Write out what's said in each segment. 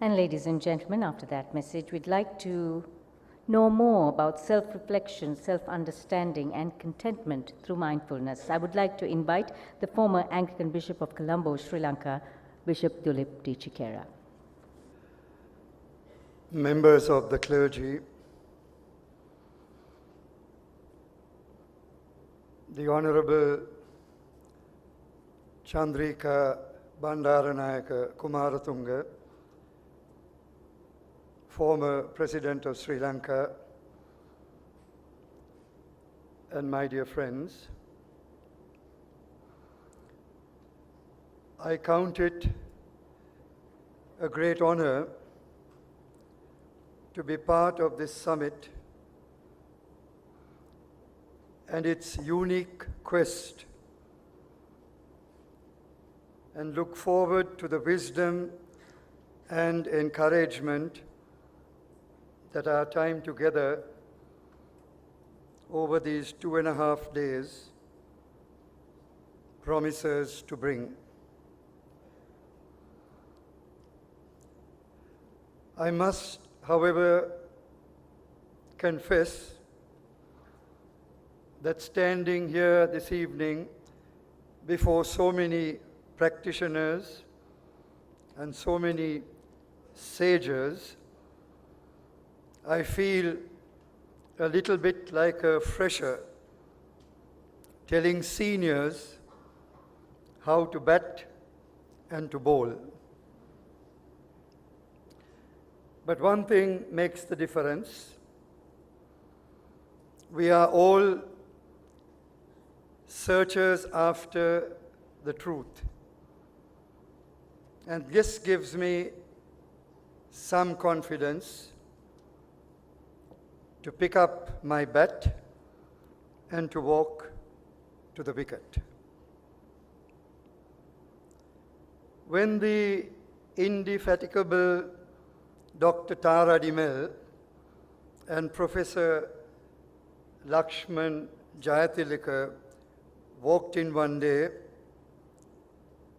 And ladies and gentlemen, after that message, we'd like to know more about self-reflection, self-understanding, and contentment through mindfulness. I would like to invite the former Anglican Bishop of Colombo, Sri Lanka, Bishop Duleep de Chickera. Members of the clergy, the Honorable Chandrika Bandaranayake Kumaratunga, former President of Sri Lanka, and my dear friends, I count it a great honor to be part of this summit and its unique quest, and look forward to the wisdom and encouragement that our time together over these 2.5 days promises to bring. I must, however, confess that standing here this evening before so many practitioners and so many sages, I feel a little bit like a fresher telling seniors how to bat and to bowl. But one thing makes the difference. We are all searchers after the truth. And this gives me some confidence to pick up my bat and to walk to the wicket. When the indefatigable Dr. Tara Dimel and Professor Lakshman Jayatilaka walked in one day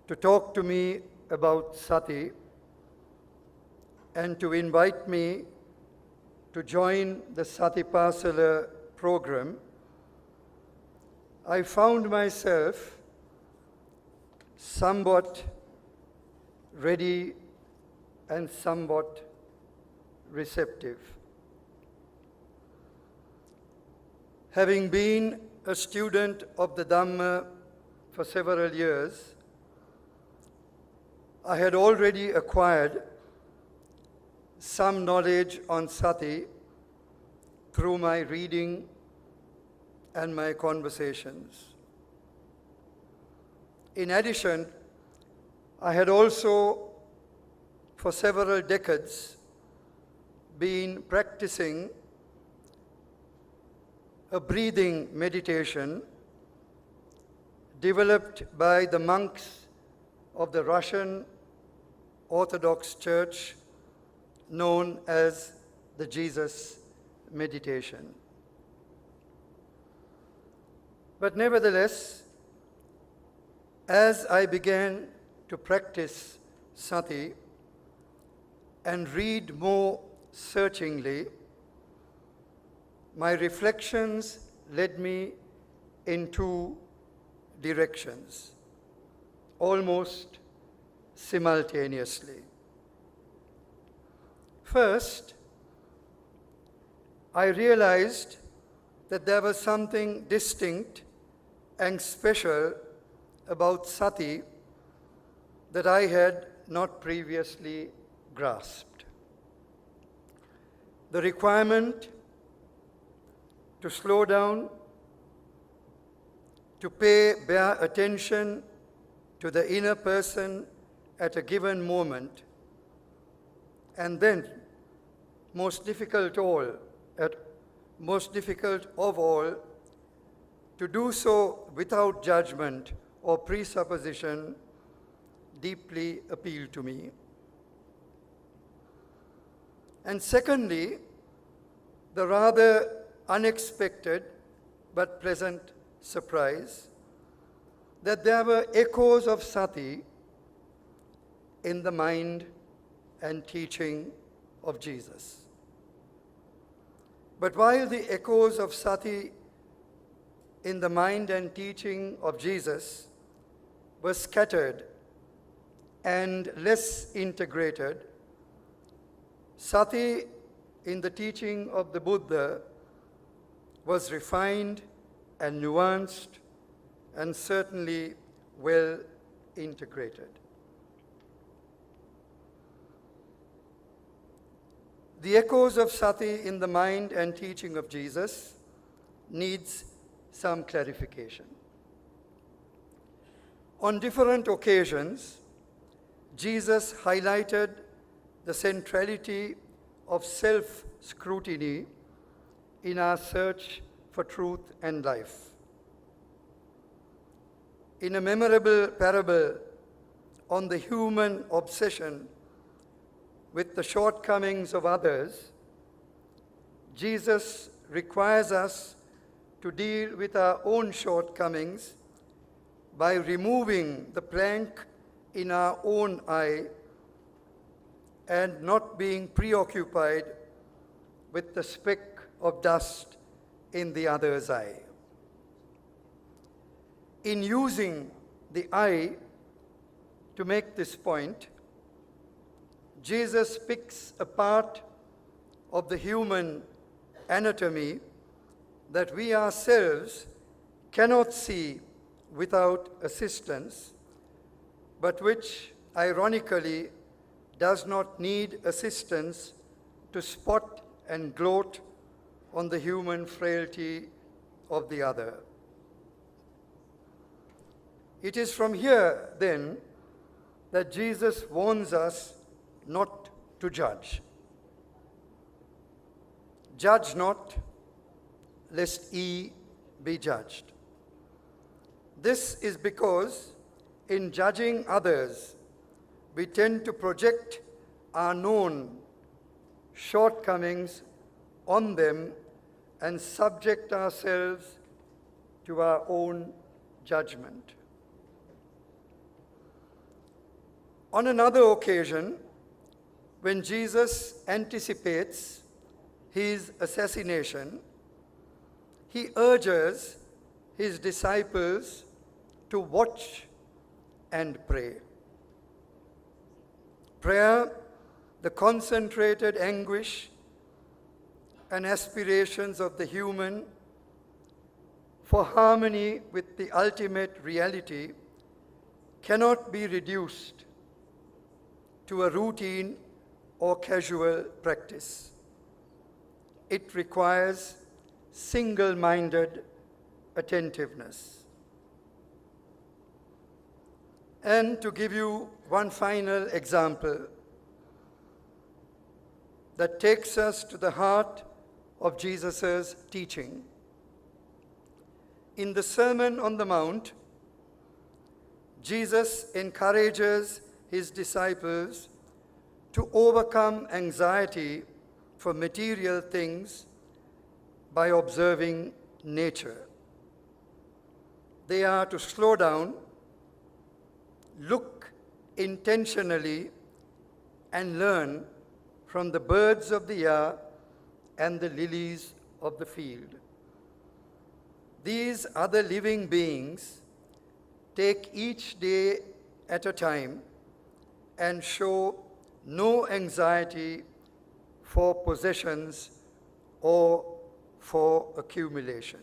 to talk to me about Sati and to invite me to join the Sati Pasala program, I found myself somewhat ready and somewhat receptive. Having been a student of the Dhamma for several years, I had already acquired some knowledge on Sati through my reading and my conversations. In addition, I had also, for several decades, been practicing a breathing meditation developed by the monks of the Russian Orthodox Church known as the Jesus meditation. But nevertheless, as I began to practice Sati and read more searchingly, my reflections led me in two directions, almost simultaneously. First, I realized that there was something distinct and special about Sati that I had not previously grasped. The requirement to slow down, to pay bare attention to the inner person at a given moment, and then, most difficult of all, to do so without judgment or presupposition, deeply appealed to me. And secondly, the rather unexpected but pleasant surprise that there were echoes of Sati in the mind and teaching of Jesus. But while the echoes of Sati in the mind and teaching of Jesus were scattered and less integrated, Sati in the teaching of the Buddha was refined and nuanced and certainly well integrated. The echoes of Sati in the mind and teaching of Jesus needs some clarification. On different occasions, Jesus highlighted the centrality of self-scrutiny in our search for truth and life. In a memorable parable on the human obsession with the shortcomings of others, Jesus requires us to deal with our own shortcomings by removing the plank in our own eye and not being preoccupied with the speck of dust in the other's eye. In using the eye to make this point, Jesus picks a part of the human anatomy that we ourselves cannot see without assistance, but which, ironically, does not need assistance to spot and gloat on the human frailty of the other. It is from here, then, that Jesus warns us not to judge. Judge not, lest ye be judged. This is because in judging others, we tend to project our known shortcomings on them and subject ourselves to our own judgment. On another occasion, when Jesus anticipates his assassination, he urges his disciples to watch and pray. Prayer, the concentrated anguish and aspirations of the human for harmony with the ultimate reality, cannot be reduced to a routine or casual practice. It requires single-minded attentiveness. And to give you one final example that takes us to the heart of Jesus' teaching. In the Sermon on the Mount, Jesus encourages his disciples to overcome anxiety for material things by observing nature. They are to slow down, look intentionally, and learn from the birds of the air and the lilies of the field. These other living beings take each day at a time and show no anxiety for possessions or for accumulation.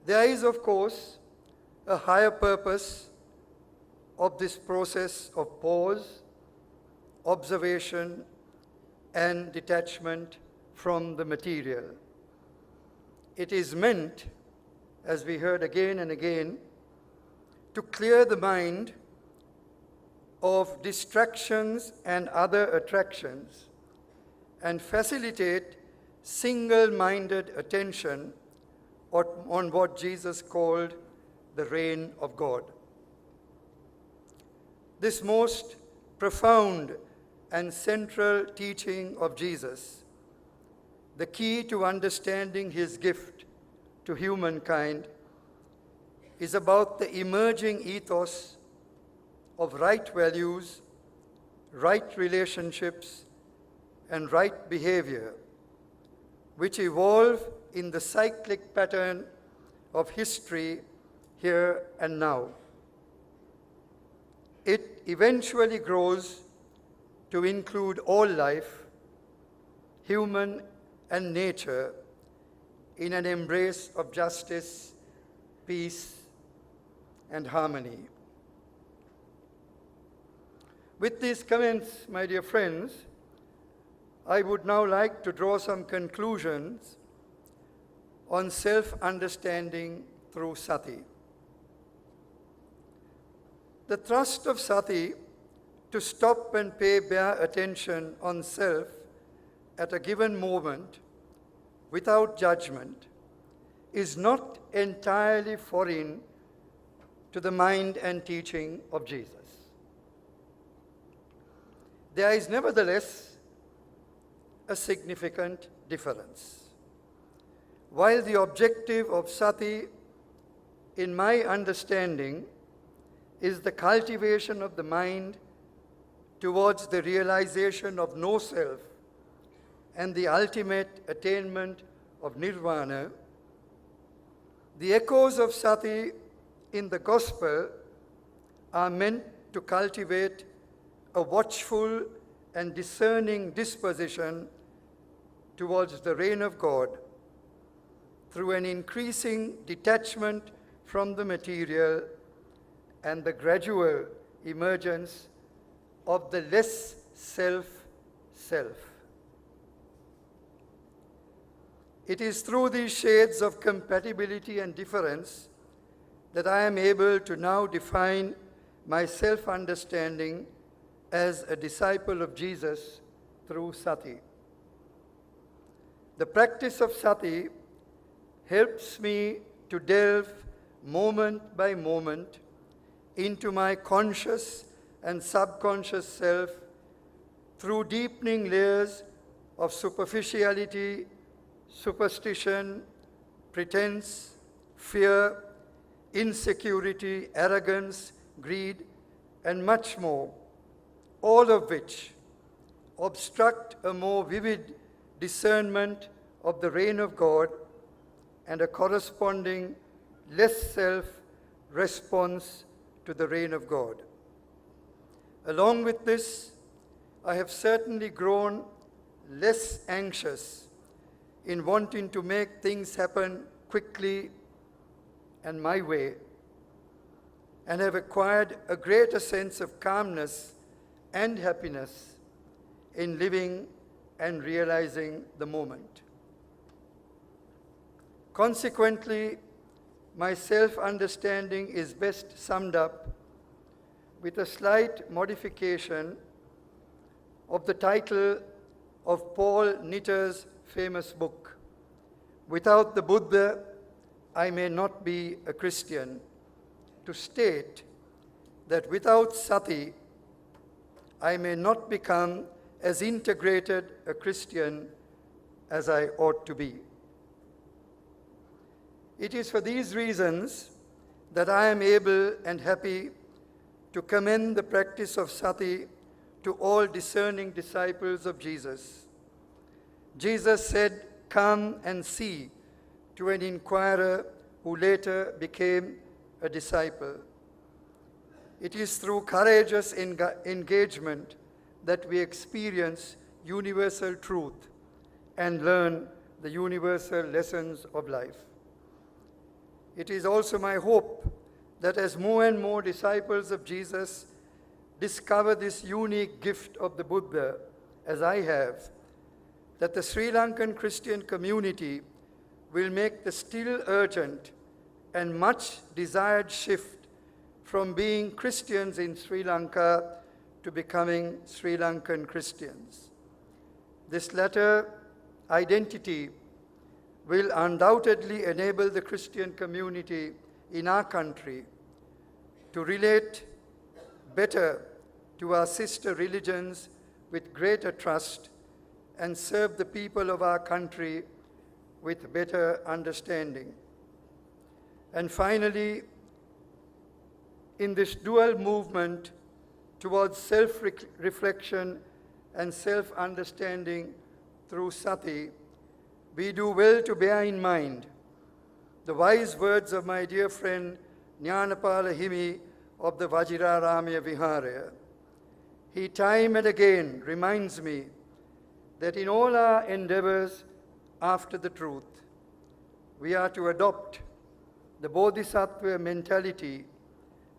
There is, of course, a higher purpose of this process of pause, observation, and detachment from the material. It is meant, as we heard again and again, to clear the mind of distractions and other attractions and facilitate single-minded attention on what Jesus called the reign of God. This most profound and central teaching of Jesus, the key to understanding his gift to humankind, is about the emerging ethos of right values right relationships, and right behavior, which evolve in the cyclic pattern of history here and now. It eventually grows to include all life, human and nature, in an embrace of justice, peace, and harmony. With these comments, my dear friends, I would now like to draw some conclusions on self-understanding through Sati. The thrust of Sati, to stop and pay bare attention on self at a given moment without judgment, is not entirely foreign to the mind and teaching of Jesus. There is nevertheless a significant difference. While the objective of Sati, in my understanding, is the cultivation of the mind towards the realization of no self and the ultimate attainment of nirvana, the echoes of Sati in the Gospel are meant to cultivate a watchful and discerning disposition towards the reign of God through an increasing detachment from the material and the gradual emergence of the less self. It is through these shades of compatibility and difference that I am able to now define my self-understanding as a disciple of Jesus through Sati. The practice of Sati helps me to delve moment by moment into my conscious and subconscious self through deepening layers of superficiality, superstition, pretense, fear, insecurity, arrogance, greed, and much more, all of which obstruct a more vivid discernment of the reign of God and a corresponding less self response to the reign of God. Along with this, I have certainly grown less anxious in wanting to make things happen quickly and my way, and have acquired a greater sense of calmness and happiness in living and realizing the moment. Consequently, my self-understanding is best summed up with a slight modification of the title of Paul Nitter's famous book, Without the Buddha, I May Not Be a Christian, to state that without Sati, I may not become as integrated a Christian as I ought to be. It is for these reasons that I am able and happy to commend the practice of Sati to all discerning disciples of Jesus. Jesus said, "Come and see," to an inquirer who later became a disciple. It is through courageous engagement that we experience universal truth and learn the universal lessons of life. It is also my hope that as more and more disciples of Jesus discover this unique gift of the Buddha, as I have, that the Sri Lankan Christian community will make the still urgent and much desired shift from being Christians in Sri Lanka to becoming Sri Lankan Christians. This latter identity will undoubtedly enable the Christian community in our country to relate better to our sister religions with greater trust and serve the people of our country with better understanding. And finally, in this dual movement towards self-reflection and self-understanding through Sati, we do well to bear in mind the wise words of my dear friend Jnanapala Himi of the Vajiraramya Viharaya. He time and again reminds me that in all our endeavors after the truth, we are to adopt the Bodhisattva mentality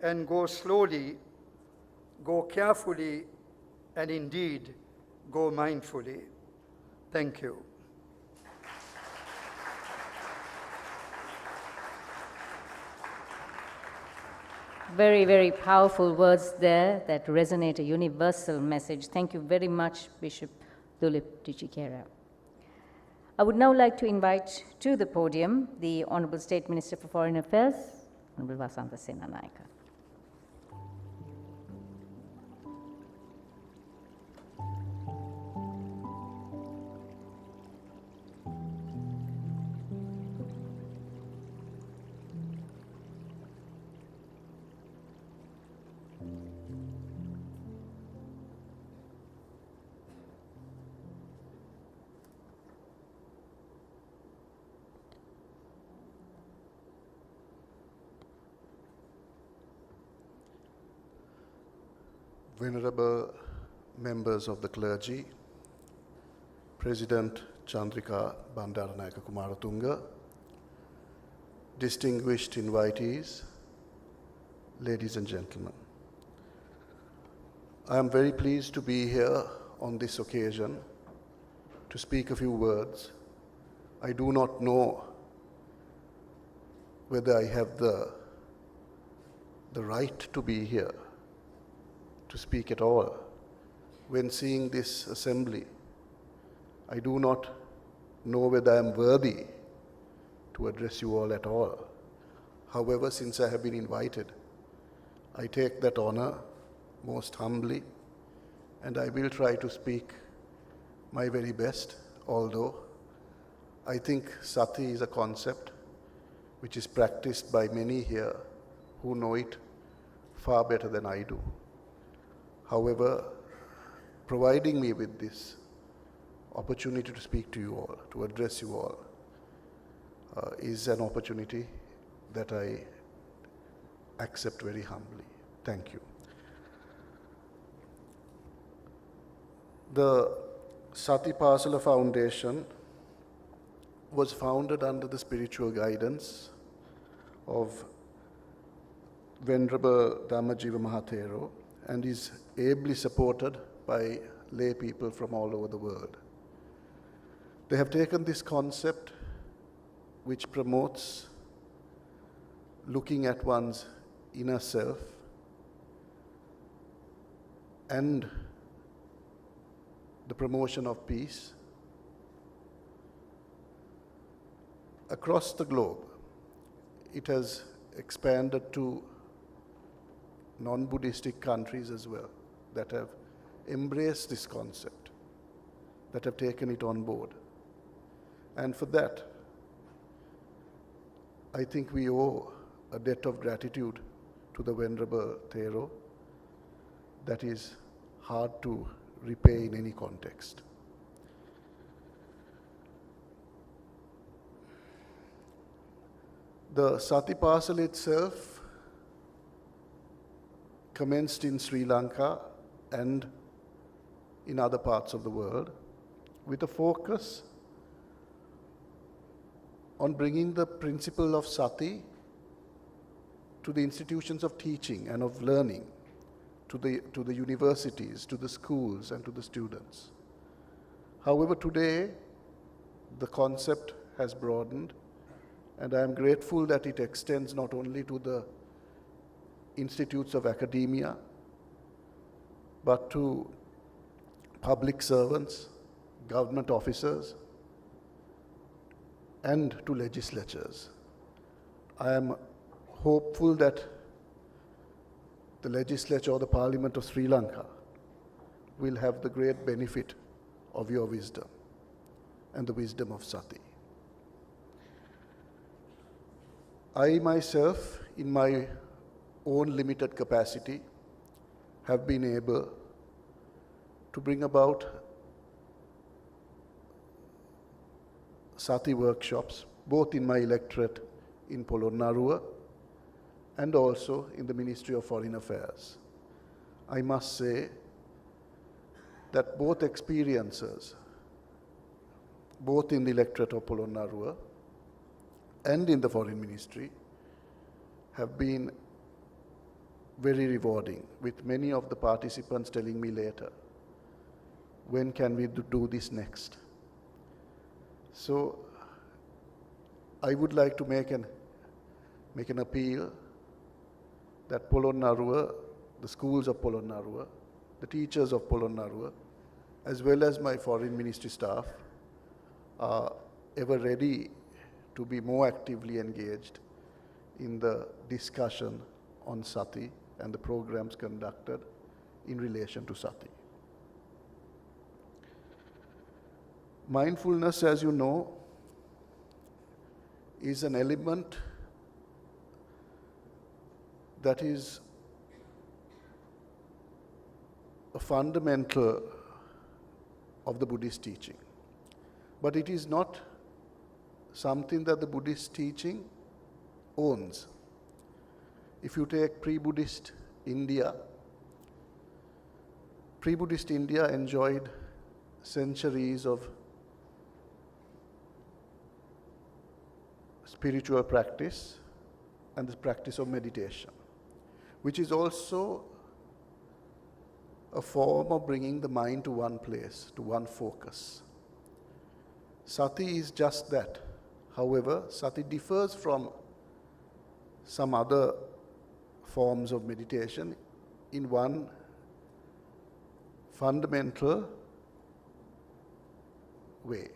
and go slowly, go carefully, and indeed go mindfully. Thank you. Very, very powerful words there that resonate a universal message. Thank you very much, Bishop Duleep de Chickera. I would now like to invite to the podium the Honorable State Minister for Foreign Affairs, Honorable Vasantha Senanayake. Venerable members of the clergy, President Chandrika Bandaranayake Kumaratunga, distinguished invitees, ladies and gentlemen. I am very pleased to be here on this occasion to speak a few words. I do not know whether I have the right to be here to speak at all. When seeing this assembly, I do not know whether I am worthy to address you all at all. However, since I have been invited, I take that honor most humbly, and I will try to speak my very best, although I think Sati is a concept which is practiced by many here who know it far better than I do. However, providing me with this opportunity to speak to you all, to address you all, is an opportunity that I accept very humbly. Thank you. The Sati Pasala Foundation was founded under the spiritual guidance of Venerable Dhammajiva Mahathero and is ably supported by lay people from all over the world. They have taken this concept which promotes looking at one's inner self and the promotion of peace across the globe. It has expanded to non-Buddhistic countries as well that have embraced this concept, that have taken it on board. And for that, I think we owe a debt of gratitude to the Venerable Thero that is hard to repay in any context. The Sati Pasala itself commenced in Sri Lanka and in other parts of the world with a focus on bringing the principle of Sati to the institutions of teaching and of learning, to the universities, to the schools, and to the students. However, today, the concept has broadened, and I am grateful that it extends not only to the institutes of academia, but to public servants, government officers, and to legislatures. I am hopeful that the legislature or the Parliament of Sri Lanka will have the great benefit of your wisdom and the wisdom of Sati. I myself, in my own limited capacity, have been able to bring about Sati workshops, both in my electorate in Polonnaruwa and also in the Ministry of Foreign Affairs. I must say that both experiences, both in the electorate of Polonnaruwa and in the Foreign Ministry, have been very rewarding, with many of the participants telling me later, when can we do this next? So I would like to make an appeal that Polonnaruwa, the schools of Polonnaruwa, the teachers of Polonnaruwa, as well as my foreign ministry staff, are ever ready to be more actively engaged in the discussion on Sati and the programs conducted in relation to Sati. Mindfulness, as you know, is an element that is a fundamental of the Buddhist teaching. But it is not something that the Buddhist teaching owns. If you take pre-Buddhist India enjoyed centuries of spiritual practice and the practice of meditation, which is also a form of bringing the mind to one place, to one focus. Sati is just that. However, Sati differs from some other forms of meditation in one fundamental way.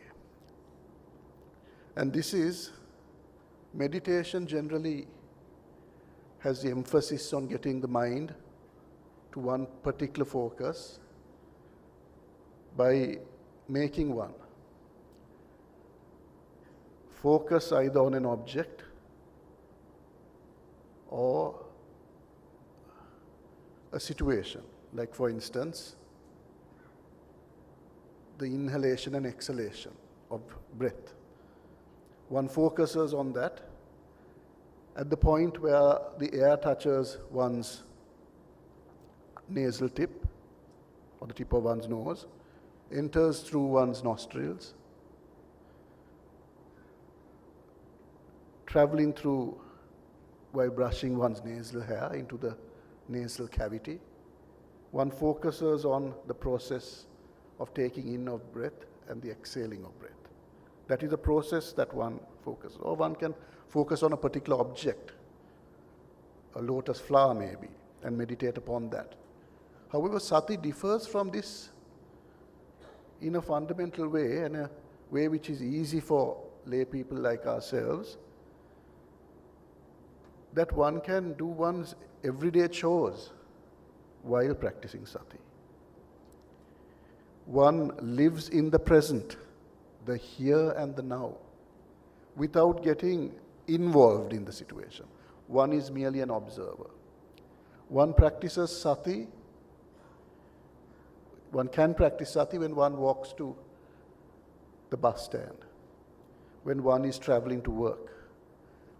And this is, meditation generally has the emphasis on getting the mind to one particular focus by making one focus either on an object or a situation. Like, for instance, the inhalation and exhalation of breath. One focuses on that at the point where the air touches one's nasal tip, or the tip of one's nose, enters through one's nostrils, traveling through while brushing one's nasal hair into the nasal cavity. One focuses on the process of taking in of breath and the exhaling of breath. That is a process that one focuses. Or one can focus on a particular object, a lotus flower maybe, and meditate upon that. However, Sati differs from this in a fundamental way, and a way which is easy for lay people like ourselves, that one can do one's everyday chores while practicing Sati. One lives in the present, the here and the now, without getting involved in the situation. One is merely an observer. One practices Sati, one can practice Sati when one walks to the bus stand, when one is traveling to work,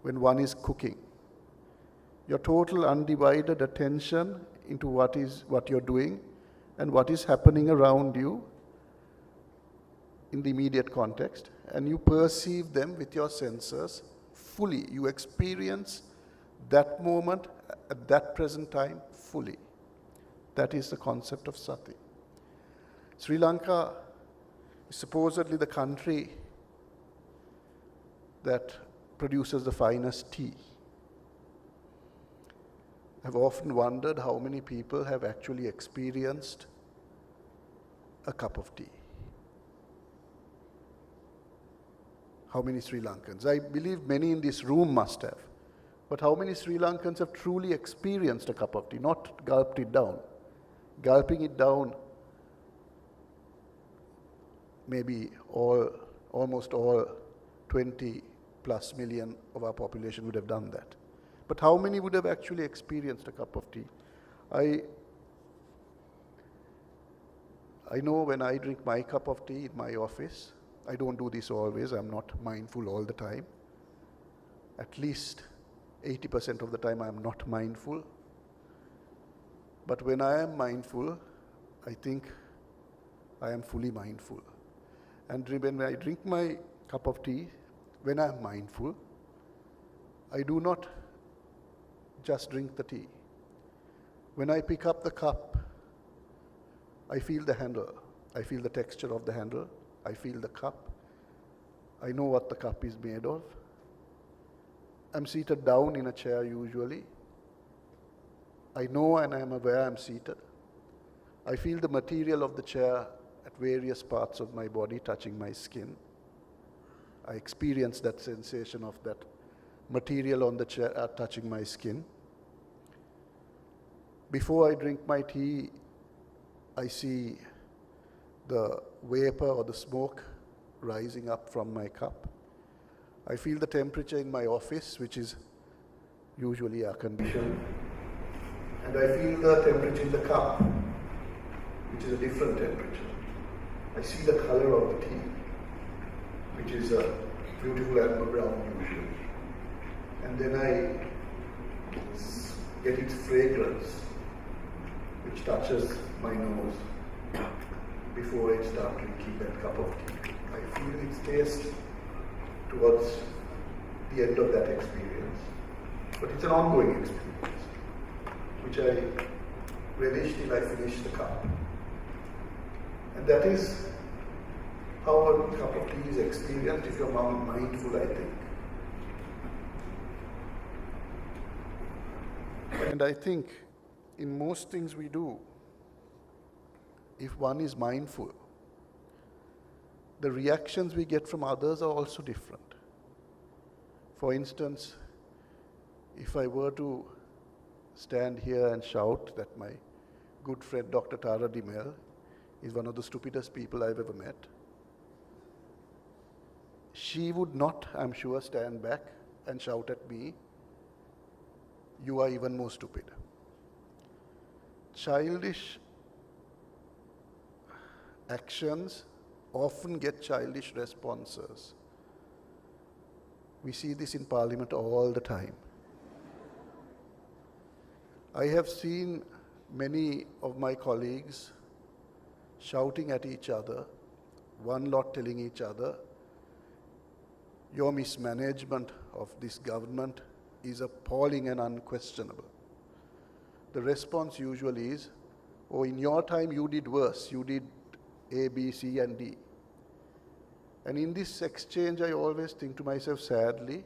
when one is cooking. Your total undivided attention into what you're doing and what is happening around you in the immediate context, and you perceive them with your senses fully. You experience that moment at that present time fully. That is the concept of Sati. Sri Lanka is supposedly the country that produces the finest tea. I've often wondered how many people have actually experienced a cup of tea. How many Sri Lankans? I believe many in this room must have. But how many Sri Lankans have truly experienced a cup of tea, not gulped it down? Gulping it down, maybe almost all 20 plus million of our population would have done that. But how many would have actually experienced a cup of tea? I I know when I drink my cup of tea in my office, I don't do this always, I'm not mindful all the time. At least 80% of the time I'm not mindful. But when I am mindful, I think I am fully mindful. And when I drink my cup of tea, when I am mindful, I do not just drink the tea. When I pick up the cup, I feel the handle. I feel the texture of the handle. I feel the cup. I know what the cup is made of. I'm seated down in a chair usually. I know and I am aware I'm seated. I feel the material of the chair at various parts of my body touching my skin. I experience that sensation of that material on the chair touching my skin. Before I drink my tea, I see the vapor or the smoke rising up from my cup. I feel the temperature in my office, which is usually air conditioned. And I feel the temperature in the cup, which is a different temperature. I see the color of the tea, which is a beautiful amber brown usually. And then I get its fragrance, which touches my nose before I start drinking that cup of tea. I feel its taste towards the end of that experience. But it's an ongoing experience, which I relish till I finish the cup. And that is how a cup of tea is experienced if you're mindful, I think. And I think in most things we do, if one is mindful, the reactions we get from others are also different. For instance, if I were to stand here and shout that my good friend Dr. Tara Dimel is one of the stupidest people I've ever met, she would not, I'm sure, stand back and shout at me, "You are even more stupid." Childish actions often get childish responses. We see this in Parliament all the time. I have seen many of my colleagues shouting at each other, one lot telling each other, "Your mismanagement of this government is appalling and unquestionable." The response usually is, "Oh, in your time you did worse, you did A, B, C, and D." And in this exchange, I always think to myself, sadly,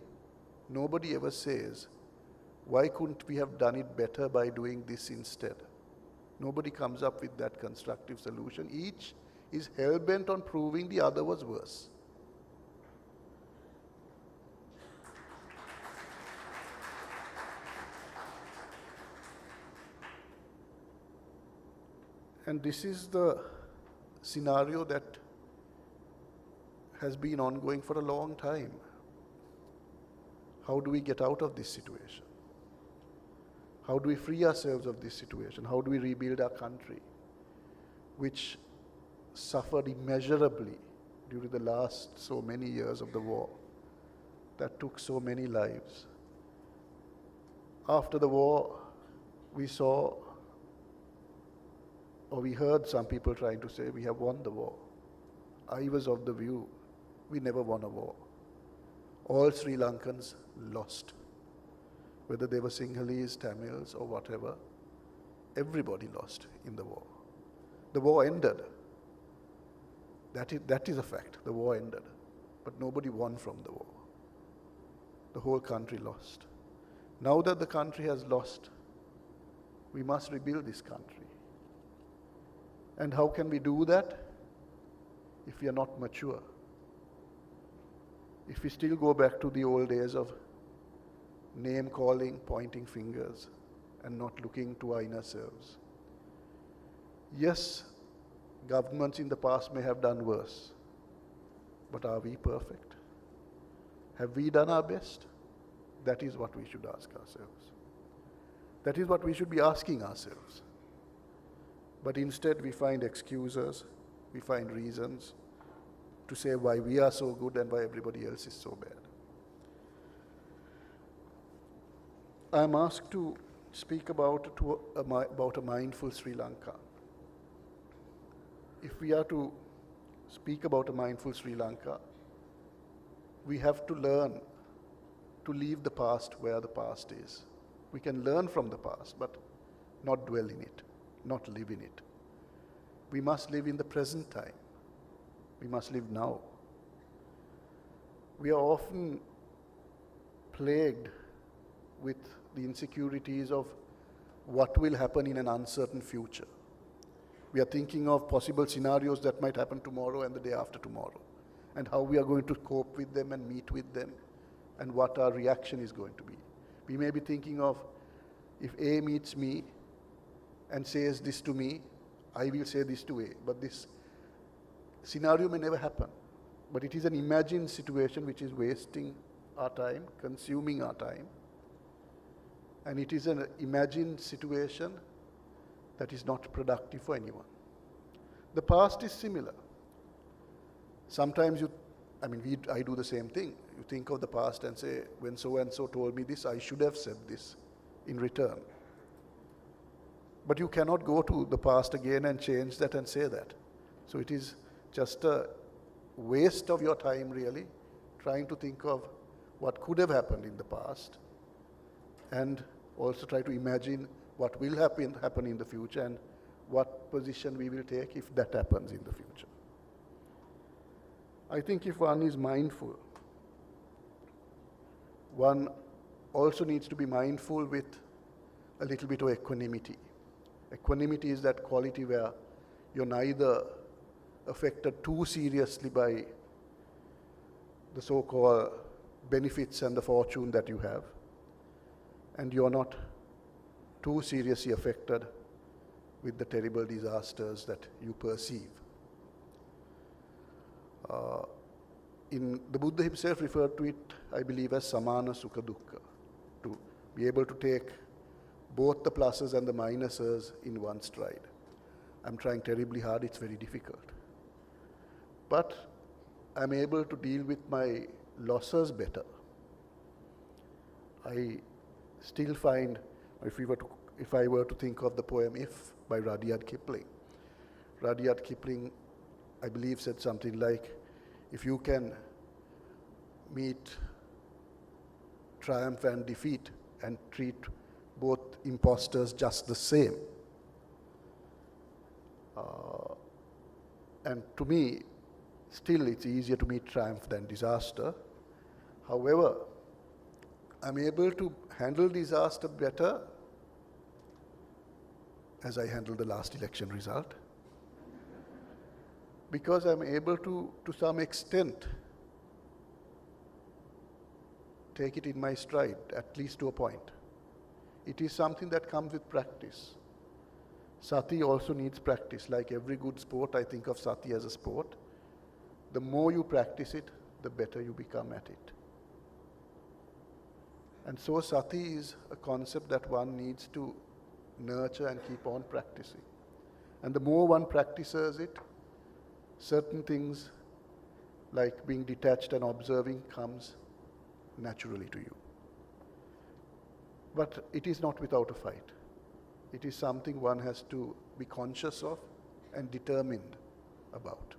nobody ever says, why couldn't we have done it better by doing this instead? Nobody comes up with that constructive solution. Each is hell-bent on proving the other was worse. And this is the scenario that has been ongoing for a long time. How do we get out of this situation? How do we free ourselves of this situation? How do we rebuild our country, which suffered immeasurably during the last so many years of the war, that took so many lives? After the war, we saw, or we heard some people trying to say, we have won the war. I was of the view, we never won a war. All Sri Lankans lost. Whether they were Sinhalese, Tamils, or whatever, everybody lost in the war. The war ended. That is a fact. The war ended. But nobody won from the war. The whole country lost. Now that the country has lost, we must rebuild this country. And how can we do that if we are not mature? If we still go back to the old days of name-calling, pointing fingers, and not looking to our inner selves. Yes, governments in the past may have done worse, but are we perfect? Have we done our best? That is what we should ask ourselves. That is what we should be asking ourselves. But instead we find excuses, we find reasons to say why we are so good and why everybody else is so bad. I am asked to speak about a mindful Sri Lanka. If we are to speak about a mindful Sri Lanka, we have to learn to leave the past where the past is. We can learn from the past, but not dwell in it, not live in it. We must live in the present time. We must live now. We are often plagued with the insecurities of what will happen in an uncertain future. We are thinking of possible scenarios that might happen tomorrow and the day after tomorrow, and how we are going to cope with them and meet with them, and what our reaction is going to be. We may be thinking of, if A meets me and says this to me, I will say this to A. But this scenario may never happen. But it is an imagined situation which is wasting our time, consuming our time. And it is an imagined situation that is not productive for anyone. The past is similar. Sometimes I do the same thing. You think of the past and say, when so-and-so told me this, I should have said this in return. But you cannot go to the past again and change that and say that. So it is just a waste of your time, really, trying to think of what could have happened in the past, and also try to imagine what will happen in the future, and what position we will take if that happens in the future. I think if one is mindful, one also needs to be mindful with a little bit of equanimity. Equanimity is that quality where you're neither affected too seriously by the so-called benefits and the fortune that you have, and you're not too seriously affected with the terrible disasters that you perceive. The Buddha himself referred to it, I believe, as samana sukha dukkha, to be able to take both the pluses and the minuses in one stride. I'm trying terribly hard, it's very difficult. But I'm able to deal with my losses better. I still find, if I were to think of the poem If by Rudyard Kipling, Rudyard Kipling, I believe, said something like, if you can meet triumph and defeat and treat both imposters just the same. And to me, still it's easier to meet triumph than disaster. However, I'm able to handle disaster better as I handle the last election result, because I'm able to some extent, take it in my stride, at least to a point. It is something that comes with practice. Sati also needs practice. Like every good sport, I think of Sati as a sport. The more you practice it, the better you become at it. And so Sati is a concept that one needs to nurture and keep on practicing. And the more one practices it, certain things like being detached and observing comes naturally to you. But it is not without a fight. It is something one has to be conscious of and determined about.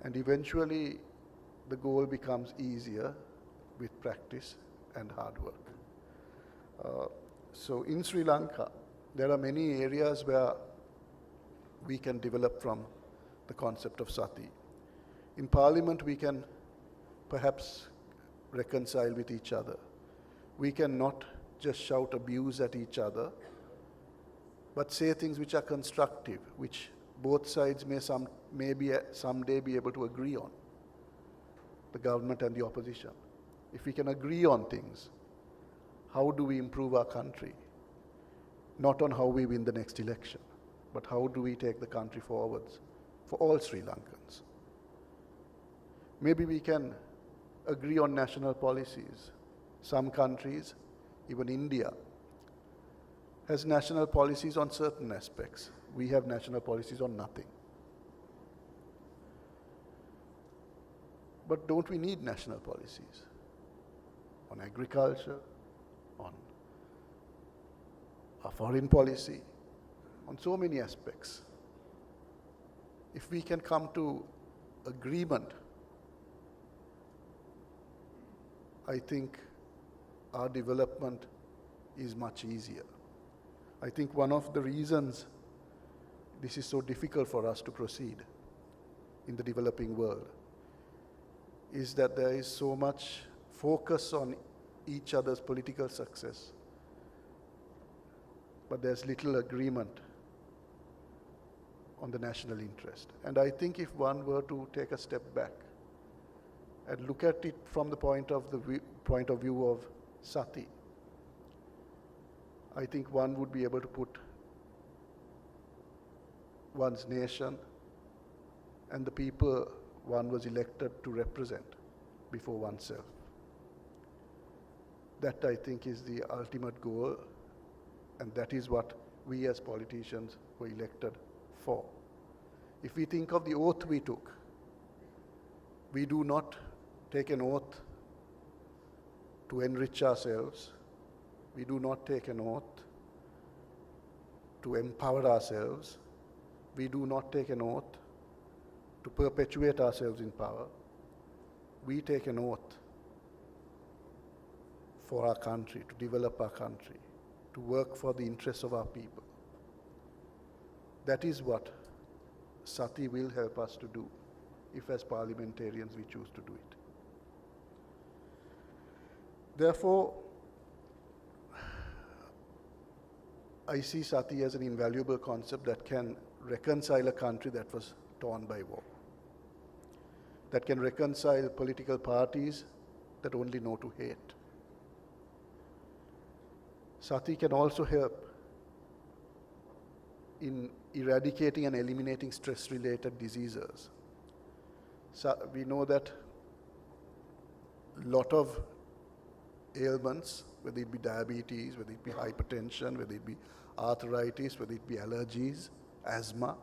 And eventually the goal becomes easier with practice and hard work. So in Sri Lanka, there are many areas where we can develop from the concept of Sati. In Parliament, we can perhaps reconcile with each other. We can not just shout abuse at each other, but say things which are constructive, which both sides may someday be able to agree on, the government and the opposition. If we can agree on things, how do we improve our country? Not on how we win the next election, but how do we take the country forwards for all Sri Lankans? Maybe we can agree on national policies. Some countries, even India, has national policies on certain aspects. We have national policies on nothing. But don't we need national policies? On agriculture, on our foreign policy, on so many aspects. If we can come to agreement, I think our development is much easier. I think one of the reasons this is so difficult for us to proceed in the developing world is that there is so much focus on each other's political success, but there's little agreement on the national interest. And I think if one were to take a step back and look at it from the point of view of Sati, I think one would be able to put one's nation and the people one was elected to represent before oneself. That, I think, is the ultimate goal, and that is what we as politicians were elected for. If we think of the oath we took, we do not take an oath to enrich ourselves. We do not take an oath to empower ourselves. We do not take an oath to perpetuate ourselves in power. We take an oath for our country, to develop our country, to work for the interests of our people. That is what Sati will help us to do, if as parliamentarians we choose to do it. Therefore, I see Sati as an invaluable concept that can reconcile a country that was torn by war, that can reconcile political parties that only know to hate. Sati can also help in eradicating and eliminating stress-related diseases. So we know that a lot of ailments, whether it be diabetes, whether it be hypertension, whether it be arthritis, whether it be allergies, asthma,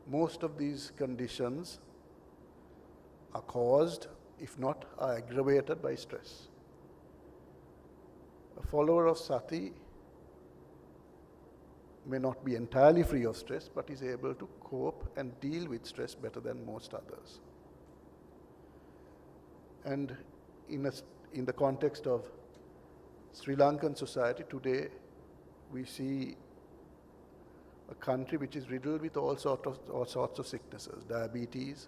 most of these conditions are caused, if not are aggravated by stress. A follower of Sati may not be entirely free of stress, but is able to cope and deal with stress better than most others. And in the context of Sri Lankan society today, we see a country which is riddled with all sorts of sicknesses, diabetes,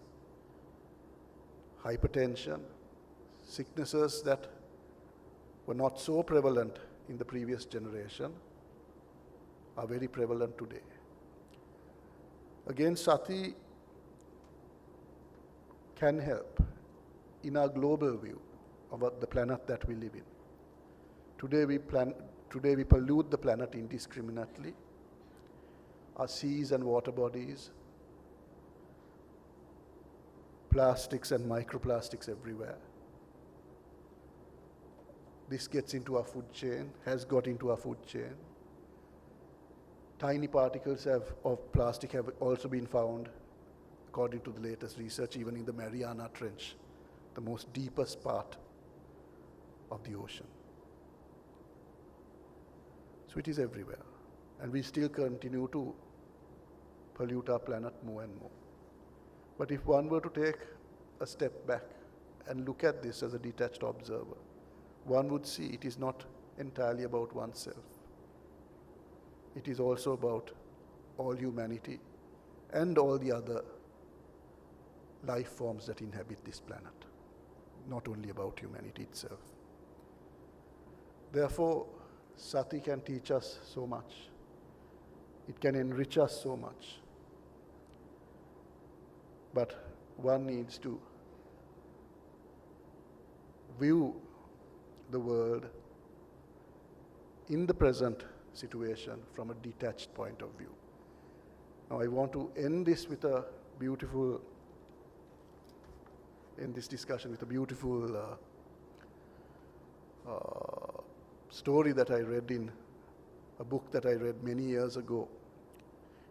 hypertension, sicknesses that were not so prevalent in the previous generation are very prevalent today. Again, Sati can help in our global view about the planet that we live in. Today we pollute the planet indiscriminately. Our seas and water bodies, plastics and microplastics everywhere. This gets into our food chain, has got into our food chain. Tiny particles of plastic have also been found, according to the latest research, even in the Mariana Trench, the most deepest part of the ocean. So it is everywhere. And we still continue to pollute our planet more and more. But if one were to take a step back and look at this as a detached observer, one would see it is not entirely about oneself. It is also about all humanity and all the other life forms that inhabit this planet, not only about humanity itself. Therefore, Sati can teach us so much. It can enrich us so much. But one needs to view the world in the present situation from a detached point of view. Now I want to end this with a beautiful, story that I read in a a book that I read many years ago.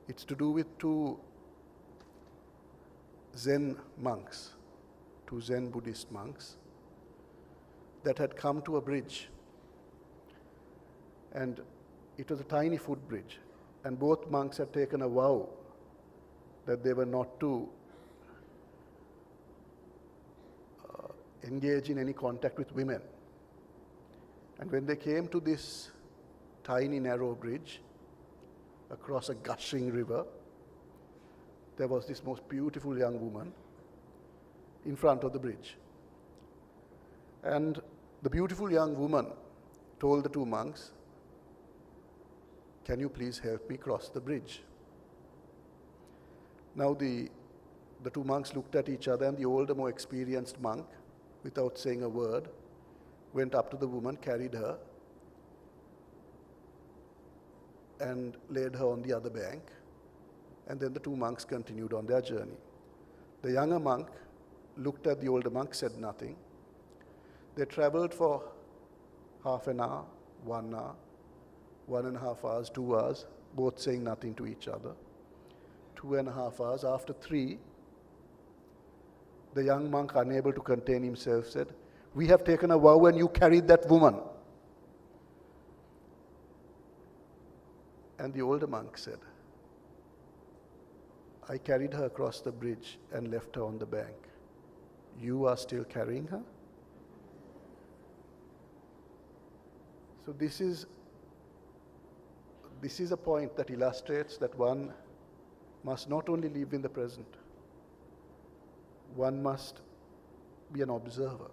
It's to do with two Zen monks, two Zen Buddhist monks that had come to a bridge. And it was a tiny footbridge. And both monks had taken a vow that they were not to engage in any contact with women. And when they came to this tiny narrow bridge across a gushing river, there was this most beautiful young woman in front of the bridge. And the beautiful young woman told the two monks, "Can you please help me cross the bridge?" Now the two monks looked at each other, and the older, more experienced monk, without saying a word, went up to the woman, carried her, and laid her on the other bank. And then the two monks continued on their journey. The younger monk looked at the older monk, said nothing. They traveled for half an hour, 1 hour, 1.5 hours, 2 hours, both saying nothing to each other. 2.5 hours. After 3, the young monk, unable to contain himself, said, "We have taken a vow and you carried that woman." And the older monk said, "I carried her across the bridge and left her on the bank. You are still carrying her?" So this is a point that illustrates that one must not only live in the present, one must be an observer,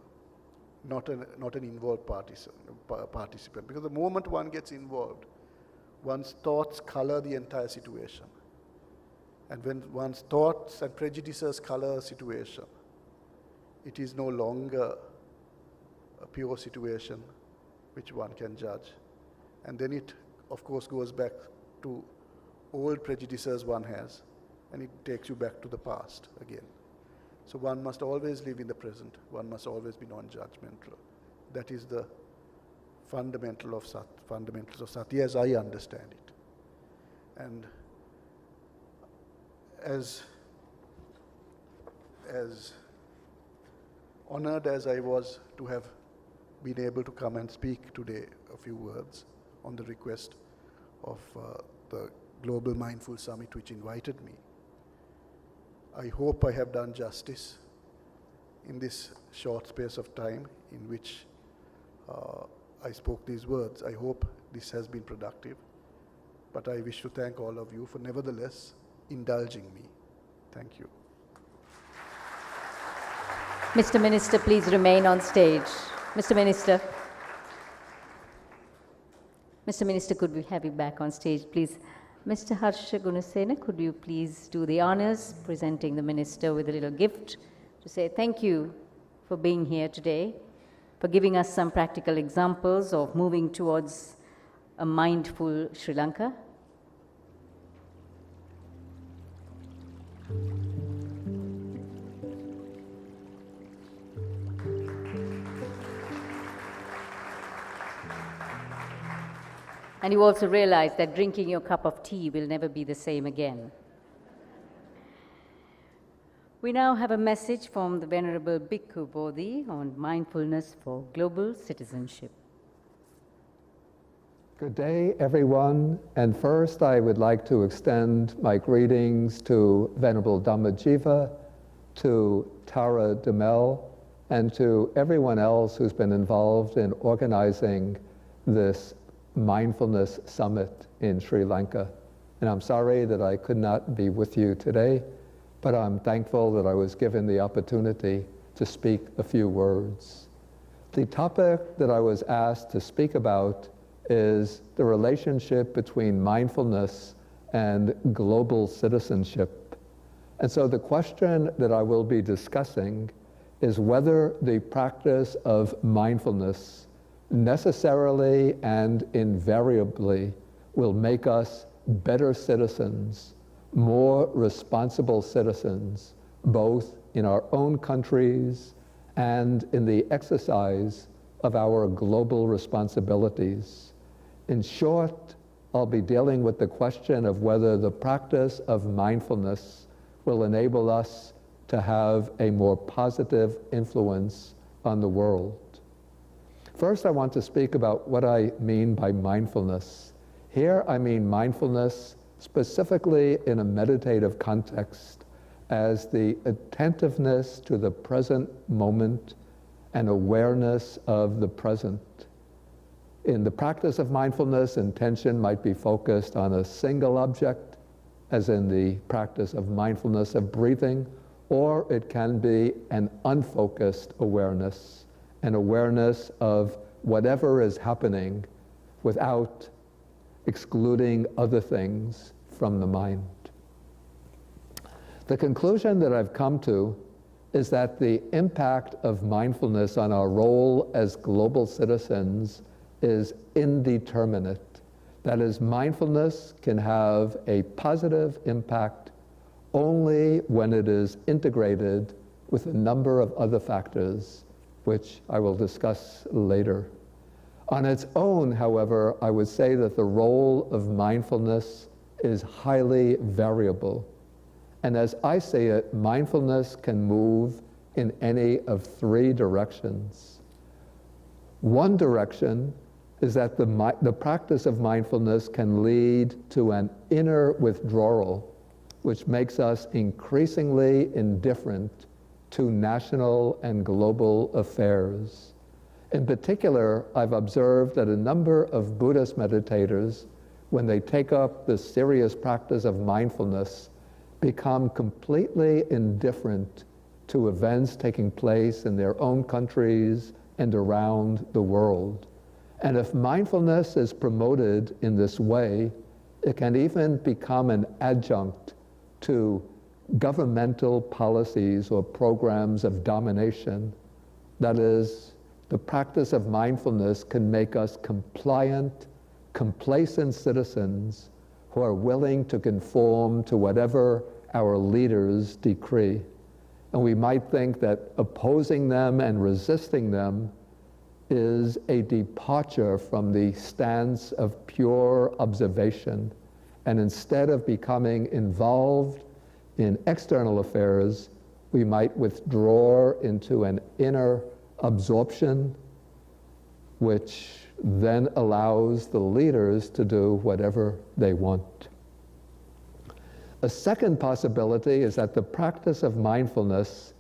not an involved participant. Because the moment one gets involved, one's thoughts color the entire situation. And when one's thoughts and prejudices color a situation, it is no longer a pure situation which one can judge. And then it, of course, goes back to old prejudices one has, and it takes you back to the past again. So one must always live in the present. One must always be non-judgmental. That is the fundamentals of Sati as I understand it. And as honored as I was to have been able to come and speak today a few words on the request of the Global Mindful Summit which invited me, I hope I have done justice in this short space of time in which I spoke these words. I hope this has been productive, but I wish to thank all of you for nevertheless indulging me. Thank you. Mr. Minister, please remain on stage. Mr. Minister. Mr. Minister, could we have you back on stage, please? Mr. Harsha Gunasena, could you please do the honors, presenting the Minister with a little gift to say thank you for being here today, for giving us some practical examples of moving towards a mindful Sri Lanka. And you also realize that drinking your cup of tea will never be the same again. We now have a message from the Venerable Bhikkhu Bodhi on mindfulness for global citizenship. Good day, everyone. And first, I would like to extend my greetings to Venerable Dhammajiva, to Tara Demel, and to everyone else who's been involved in organizing this Mindfulness Summit in Sri Lanka. And I'm sorry that I could not be with you today, but I'm thankful that I was given the opportunity to speak a few words. The topic that I was asked to speak about is the relationship between mindfulness and global citizenship. And so the question that I will be discussing is whether the practice of mindfulness necessarily and invariably will make us better citizens, more responsible citizens, both in our own countries and in the exercise of our global responsibilities. In short, I'll be dealing with the question of whether the practice of mindfulness will enable us to have a more positive influence on the world. First, I want to speak about what I mean by mindfulness. Here, I mean mindfulness specifically in a meditative context as the attentiveness to the present moment and awareness of the present. In the practice of mindfulness, intention might be focused on a single object, as in the practice of mindfulness of breathing, or it can be an unfocused awareness, an awareness of whatever is happening without excluding other things from the mind. The conclusion that I've come to is that the impact of mindfulness on our role as global citizens is indeterminate. That is, mindfulness can have a positive impact only when it is integrated with a number of other factors, which I will discuss later. On its own, however, I would say that the role of mindfulness is highly variable. And as I say it, mindfulness can move in any of three directions. One direction is that the practice of mindfulness can lead to an inner withdrawal, which makes us increasingly indifferent to national and global affairs. In particular, I've observed that a number of Buddhist meditators, when they take up the serious practice of mindfulness, become completely indifferent to events taking place in their own countries and around the world. And if mindfulness is promoted in this way, it can even become an adjunct to governmental policies or programs of domination. That is, the practice of mindfulness can make us compliant, complacent citizens who are willing to conform to whatever our leaders decree. And we might think that opposing them and resisting them is a departure from the stance of pure observation. And instead of becoming involved in external affairs, we might withdraw into an inner absorption, which then allows the leaders to do whatever they want. A second possibility is that the practice of mindfulness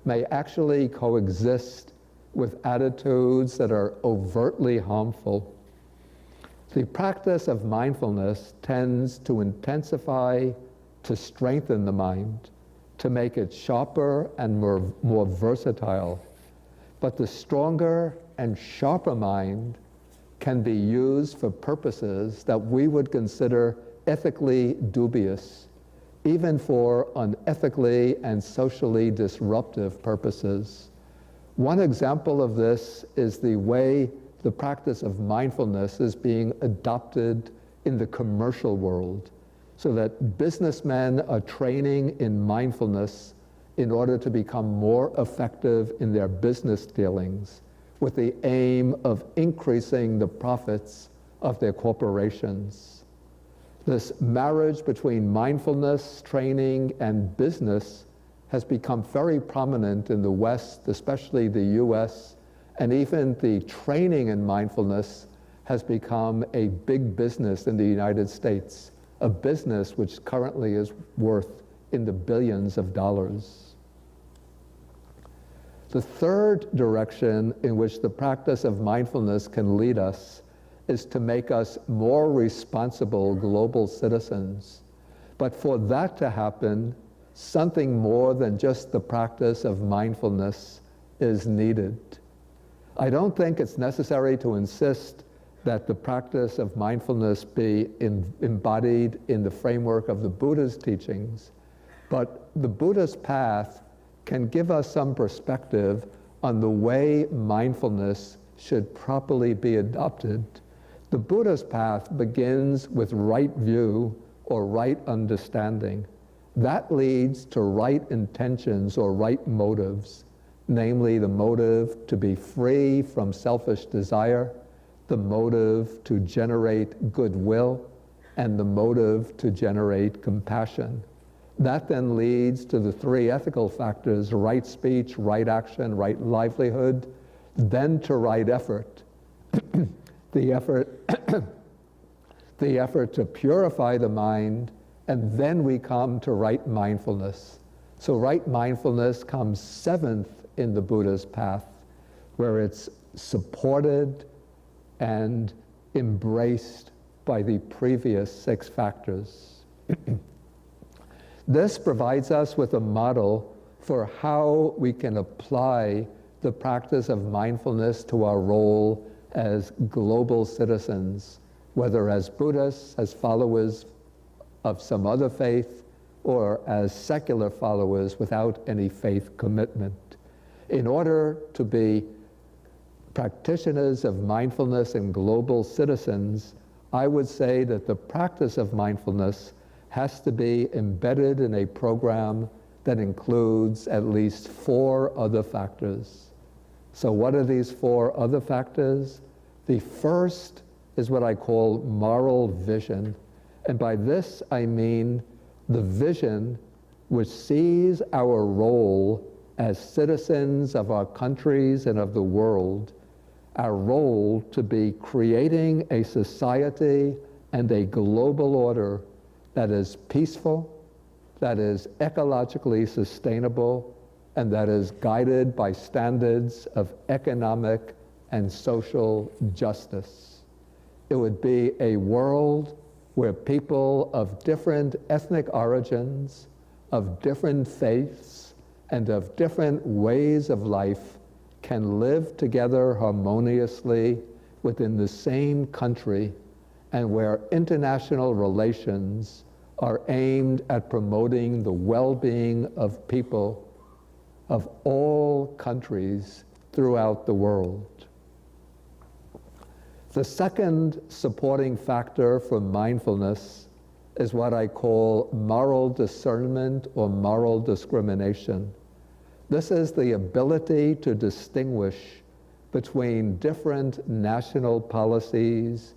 may actually coexist with attitudes that are overtly harmful. The practice of mindfulness tends to intensify, to strengthen the mind, to make it sharper and more versatile. But the stronger and sharper mind can be used for purposes that we would consider ethically dubious, even for unethically and socially disruptive purposes. One example of this is the way the practice of mindfulness is being adopted in the commercial world, so that businessmen are training in mindfulness in order to become more effective in their business dealings, with the aim of increasing the profits of their corporations. This marriage between mindfulness training and business has become very prominent in the West, especially the US, and even the training in mindfulness has become a big business in the United States, a business which currently is worth in the billions of dollars. The third direction in which the practice of mindfulness can lead us is to make us more responsible global citizens. But for that to happen, something more than just the practice of mindfulness is needed. I don't think it's necessary to insist that the practice of mindfulness be embodied in the framework of the Buddha's teachings, but the Buddha's path can give us some perspective on the way mindfulness should properly be adopted. The Buddha's path begins with right view or right understanding. That leads to right intentions or right motives, namely the motive to be free from selfish desire, the motive to generate goodwill, and the motive to generate compassion. That then leads to the three ethical factors: right speech, right action, right livelihood, then to right effort. The effort to purify the mind, and then we come to right mindfulness. So right mindfulness comes seventh in the Buddha's path, where it's supported and embraced by the previous six factors. This provides us with a model for how we can apply the practice of mindfulness to our role as global citizens, whether as Buddhists, as followers of some other faith, or as secular followers without any faith commitment. In order to be practitioners of mindfulness and global citizens, I would say that the practice of mindfulness has to be embedded in a program that includes at least 4 other factors. So what are these 4 other factors? The first is what I call moral vision. And by this I mean the vision which sees our role as citizens of our countries and of the world, our role to be creating a society and a global order that is peaceful, that is ecologically sustainable, and that is guided by standards of economic and social justice. It would be a world where people of different ethnic origins, of different faiths, and of different ways of life can live together harmoniously within the same country, and where international relations are aimed at promoting the well-being of people of all countries throughout the world. The second supporting factor for mindfulness is what I call moral discernment or moral discrimination. This is the ability to distinguish between different national policies,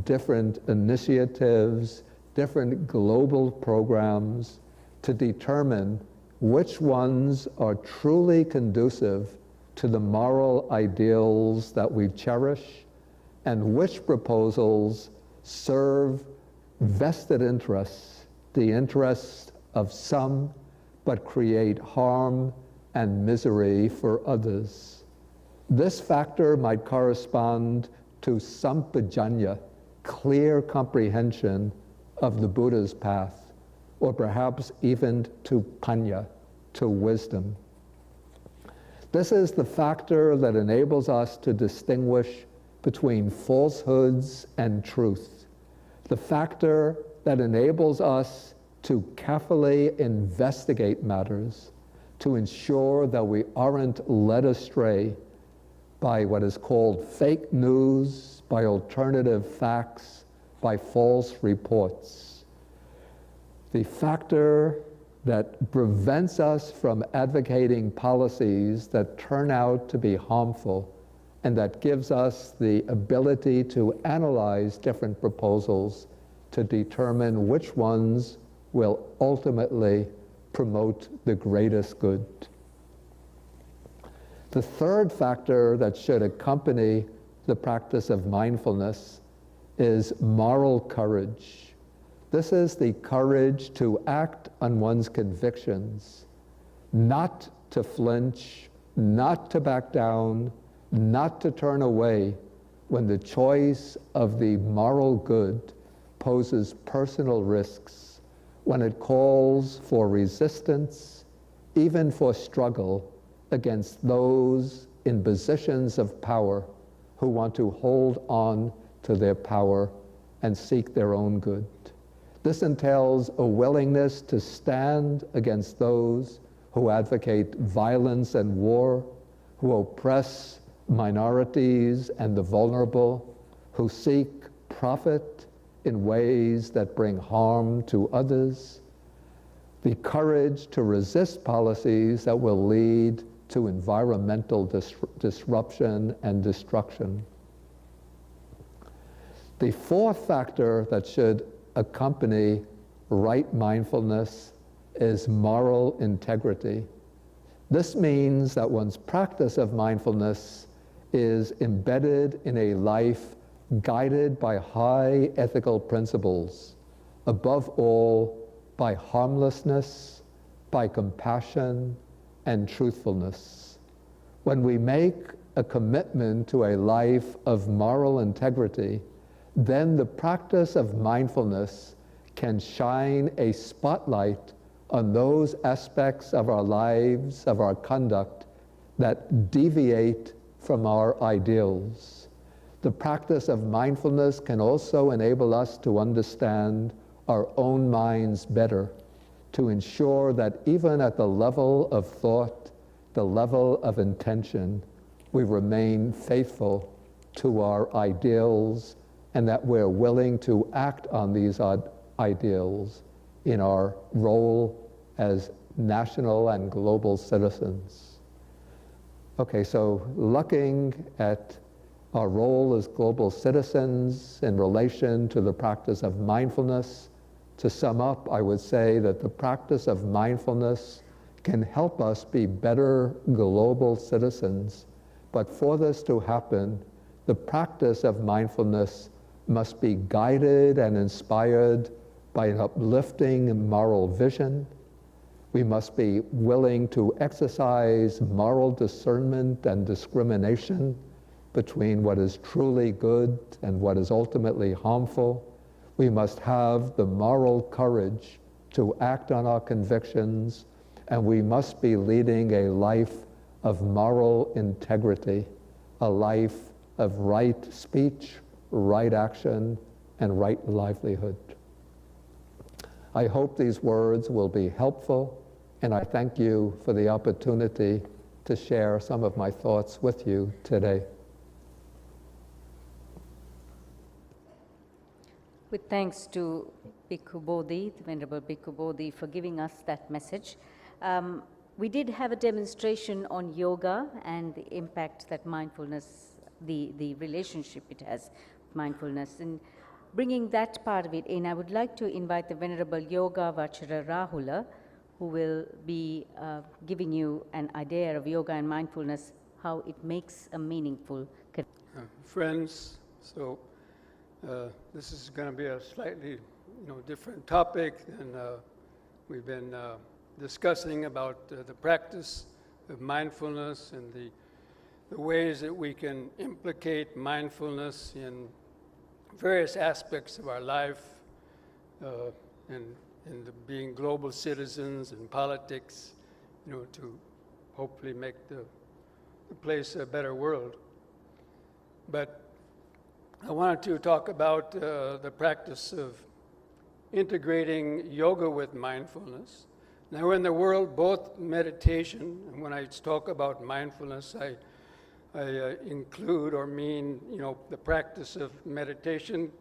different initiatives, different global programs, to determine which ones are truly conducive to the moral ideals that we cherish, and which proposals serve vested interests, the interests of some, but create harm and misery for others. This factor might correspond to sampajanya, clear comprehension of the Buddha's path, or perhaps even to panya, to wisdom. This is the factor that enables us to distinguish between falsehoods and truth, the factor that enables us to carefully investigate matters, to ensure that we aren't led astray by what is called fake news, by alternative facts, by false reports. The factor that prevents us from advocating policies that turn out to be harmful, and that gives us the ability to analyze different proposals to determine which ones will ultimately promote the greatest good. The third factor that should accompany the practice of mindfulness is moral courage. This is the courage to act on one's convictions, not to flinch, not to back down, not to turn away when the choice of the moral good poses personal risks, when it calls for resistance, even for struggle against those in positions of power who want to hold on to their power and seek their own good. This entails a willingness to stand against those who advocate violence and war, who oppress minorities and the vulnerable, who seek profit in ways that bring harm to others, the courage to resist policies that will lead to environmental disruption and destruction. The fourth factor that should accompany right mindfulness is moral integrity. This means that one's practice of mindfulness is embedded in a life guided by high ethical principles, above all by harmlessness, by compassion, and truthfulness. When we make a commitment to a life of moral integrity, then the practice of mindfulness can shine a spotlight on those aspects of our lives, of our conduct, that deviate from our ideals. The practice of mindfulness can also enable us to understand our own minds better, to ensure that even at the level of thought, the level of intention, we remain faithful to our ideals and that we're willing to act on these ideals in our role as national and global citizens. Okay, so looking at our role as global citizens in relation to the practice of mindfulness, to sum up, I would say that the practice of mindfulness can help us be better global citizens. But for this to happen, the practice of mindfulness must be guided and inspired by an uplifting moral vision. We must be willing to exercise moral discernment and discrimination between what is truly good and what is ultimately harmful. We must have the moral courage to act on our convictions, and we must be leading a life of moral integrity, a life of right speech, right action, and right livelihood. I hope these words will be helpful, and I thank you for the opportunity to share some of my thoughts with you today. With thanks to Bhikkhu Bodhi, the Venerable Bhikkhu Bodhi, for giving us that message. We did have a demonstration on yoga and the impact that mindfulness, the relationship it has with mindfulness. And bringing that part of it in, I would like to invite the Venerable Yogavacara Rahula, who will be giving you an idea of yoga and mindfulness, how it makes a meaningful connection. Friends, so this is going to be a slightly different topic than we've been discussing about the practice of mindfulness and the ways that we can implicate mindfulness in various aspects of our life, and being global citizens and politics, to hopefully make the place a better world. But I wanted to talk about the practice of integrating yoga with mindfulness. Now in the world, both meditation, and when I talk about mindfulness, I include or mean, the practice of meditation,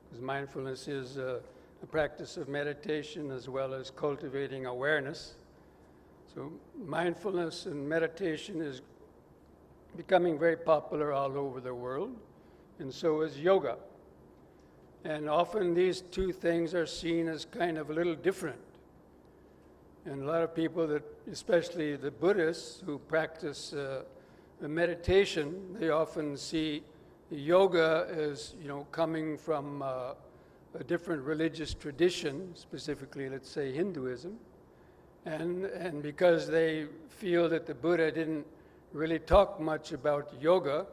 because mindfulness is a practice of meditation as well as cultivating awareness. So mindfulness and meditation is becoming very popular all over the world, and so is yoga. And often these two things are seen as kind of a little different. And a lot of people that, especially the Buddhists who practice meditation, they often see yoga as, coming from a different religious tradition, specifically, let's say, Hinduism. And because they feel that the Buddha didn't really talk much about yoga,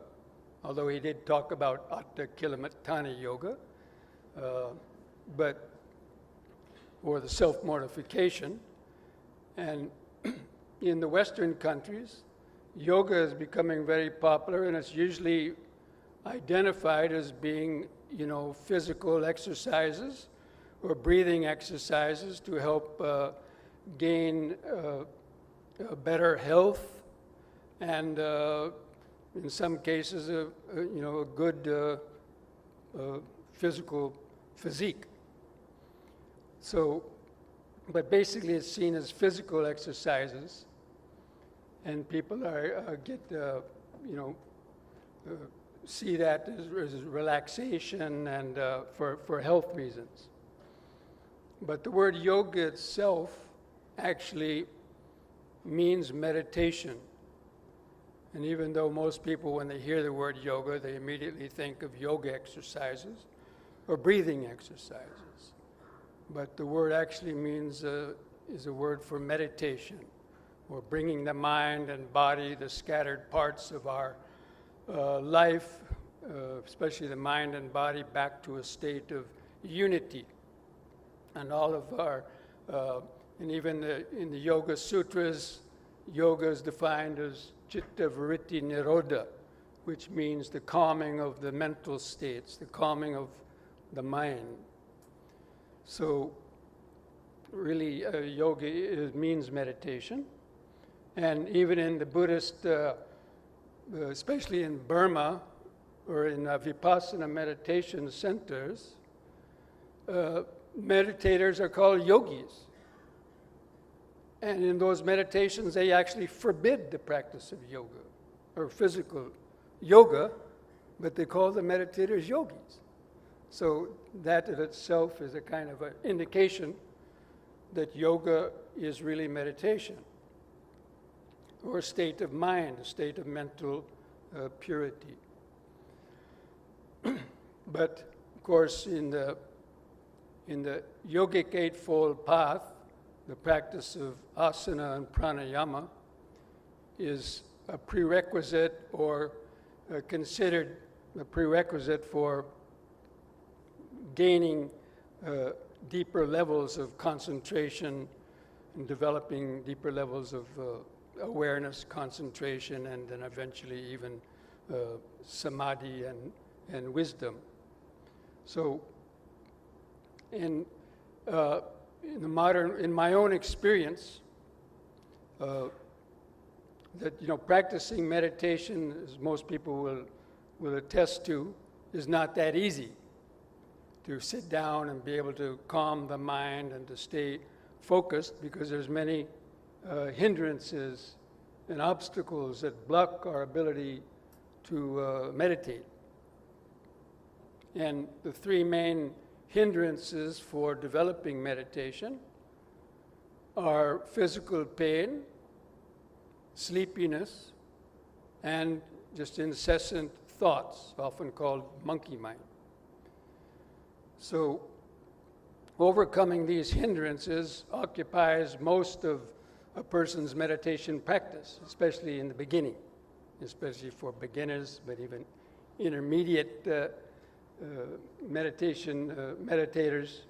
although he did talk about Atta Kilamatthana yoga, or the self-mortification. And in the Western countries, yoga is becoming very popular, and it's usually identified as being, physical exercises or breathing exercises to help gain better health and, in some cases, a good physical physique. So, but basically it's seen as physical exercises, and people see that as relaxation and for health reasons. But the word yoga itself actually means meditation. And even though most people, when they hear the word yoga, they immediately think of yoga exercises or breathing exercises. But the word actually means, is a word for meditation, or bringing the mind and body, the scattered parts of our life, especially the mind and body, back to a state of unity. And all of our, and even in the Yoga Sutras, yoga is defined as Chitta Vritti Nirodha, which means the calming of the mental states, the calming of the mind. So really, yoga means meditation. And even in the Buddhist, especially in Burma, or in Vipassana meditation centers, meditators are called yogis. And in those meditations, they actually forbid the practice of yoga, or physical yoga, but they call the meditators yogis. So that in itself is a kind of an indication that yoga is really meditation, or a state of mind, a state of mental purity. But of course, in the yogic eightfold path, the practice of asana and pranayama is a prerequisite, or considered a prerequisite for gaining deeper levels of concentration and developing deeper levels of awareness, concentration, and then eventually even samadhi and wisdom. So in my own experience, that practicing meditation, as most people will attest to, is not that easy. To sit down and be able to calm the mind and to stay focused, because there's many hindrances and obstacles that block our ability to meditate. And the three main hindrances for developing meditation are physical pain, sleepiness, and just incessant thoughts, often called monkey mind. So overcoming these hindrances occupies most of a person's meditation practice, especially in the beginning, especially for beginners, but even intermediate meditators.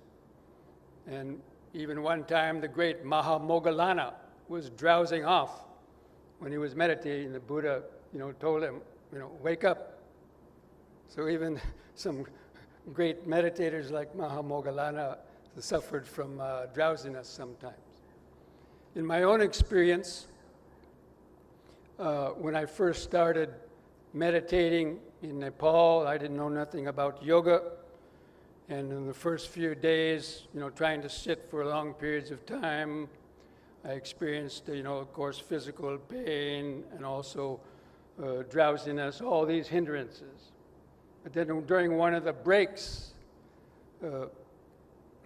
And even one time, the great Mahamoggallana was drowsing off when he was meditating. The Buddha, told him, wake up. So even some great meditators like Mahamoggallana suffered from drowsiness sometimes. In my own experience, when I first started meditating in Nepal, I didn't know nothing about yoga. And in the first few days, trying to sit for long periods of time, I experienced, of course, physical pain and also drowsiness, all these hindrances. But then during one of the breaks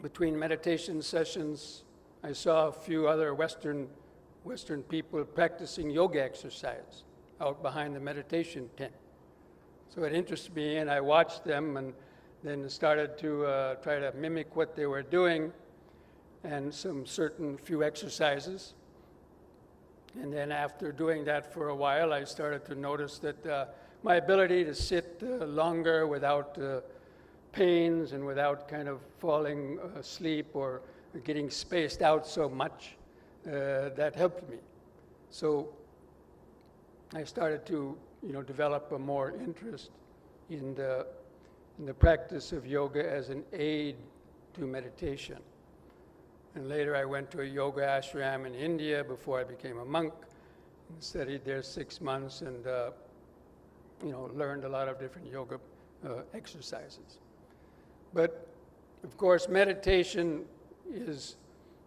between meditation sessions, I saw a few other Western people practicing yoga exercise out behind the meditation tent. So it interested me, and I watched them, and then started to try to mimic what they were doing, and some certain few exercises. And then after doing that for a while, I started to notice that my ability to sit longer without pains and without kind of falling asleep or getting spaced out so much, that helped me. So I started to develop a more interest in the practice of yoga as an aid to meditation. And later I went to a yoga ashram in India before I became a monk, and studied there 6 months, and learned a lot of different yoga exercises. But of course, meditation is,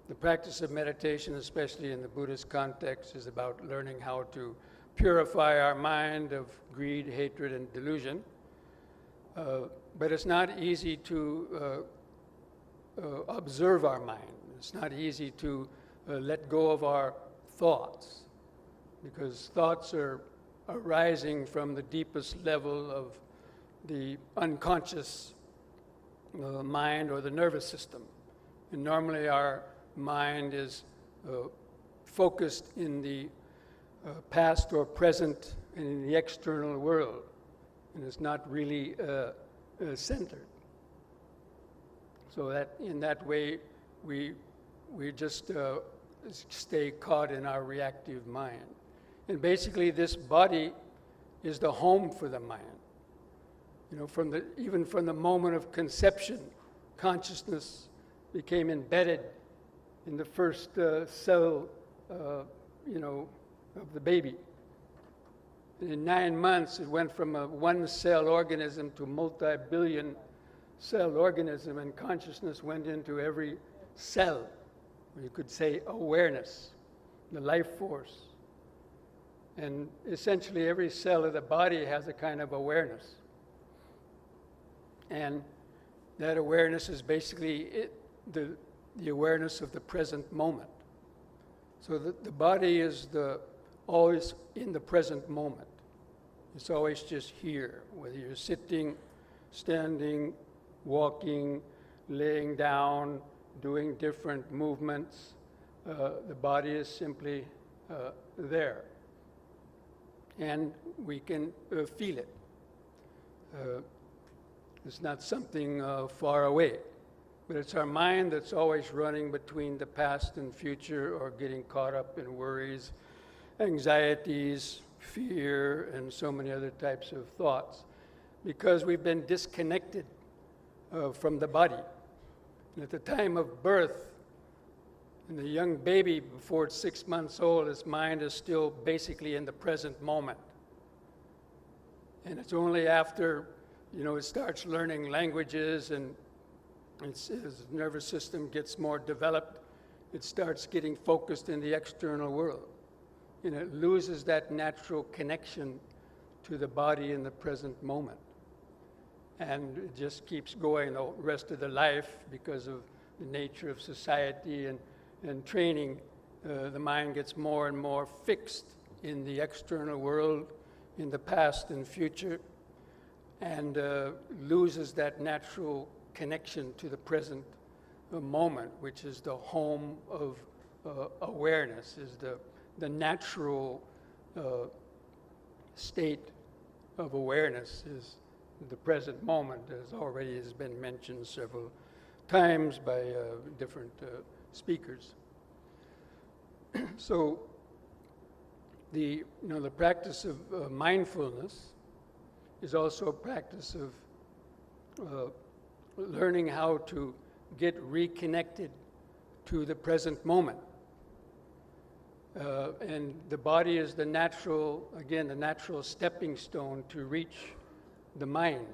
the practice of meditation, especially in the Buddhist context, is about learning how to purify our mind of greed, hatred, and delusion. But it's not easy to observe our mind. It's not easy to let go of our thoughts, because thoughts are arising from the deepest level of the unconscious mind or the nervous system. And normally our mind is focused in the past or present and in the external world, and it's not really centered. So that in that way, we just stay caught in our reactive mind. And basically, this body is the home for the mind. You know, even from the moment of conception, consciousness became embedded in the first cell, of the baby. And in 9 months, it went from a one-cell organism to multi-billion cell organism, and consciousness went into every cell. You could say awareness, the life force. And essentially every cell of the body has a kind of awareness. And that awareness is basically the awareness of the present moment. So the body is always in the present moment. It's always just here, whether you're sitting, standing, walking, laying down, doing different movements. The body is simply there. And we can feel it. It's not something far away, but it's our mind that's always running between the past and future, or getting caught up in worries, anxieties, fear, and so many other types of thoughts, because we've been disconnected from the body. And at the time of birth, in the young baby, before it's 6 months old, his mind is still basically in the present moment. And it's only after, it starts learning languages and his nervous system gets more developed, it starts getting focused in the external world. And it loses that natural connection to the body in the present moment. And it just keeps going the rest of the life because of the nature of society and training. The mind gets more and more fixed in the external world, in the past and future, and loses that natural connection to the present moment, which is the home of awareness, is the natural state of awareness is the present moment, as already has been mentioned several times by different speakers. So the practice of mindfulness is also a practice of learning how to get reconnected to the present moment. And the body is the natural stepping stone to reach the mind.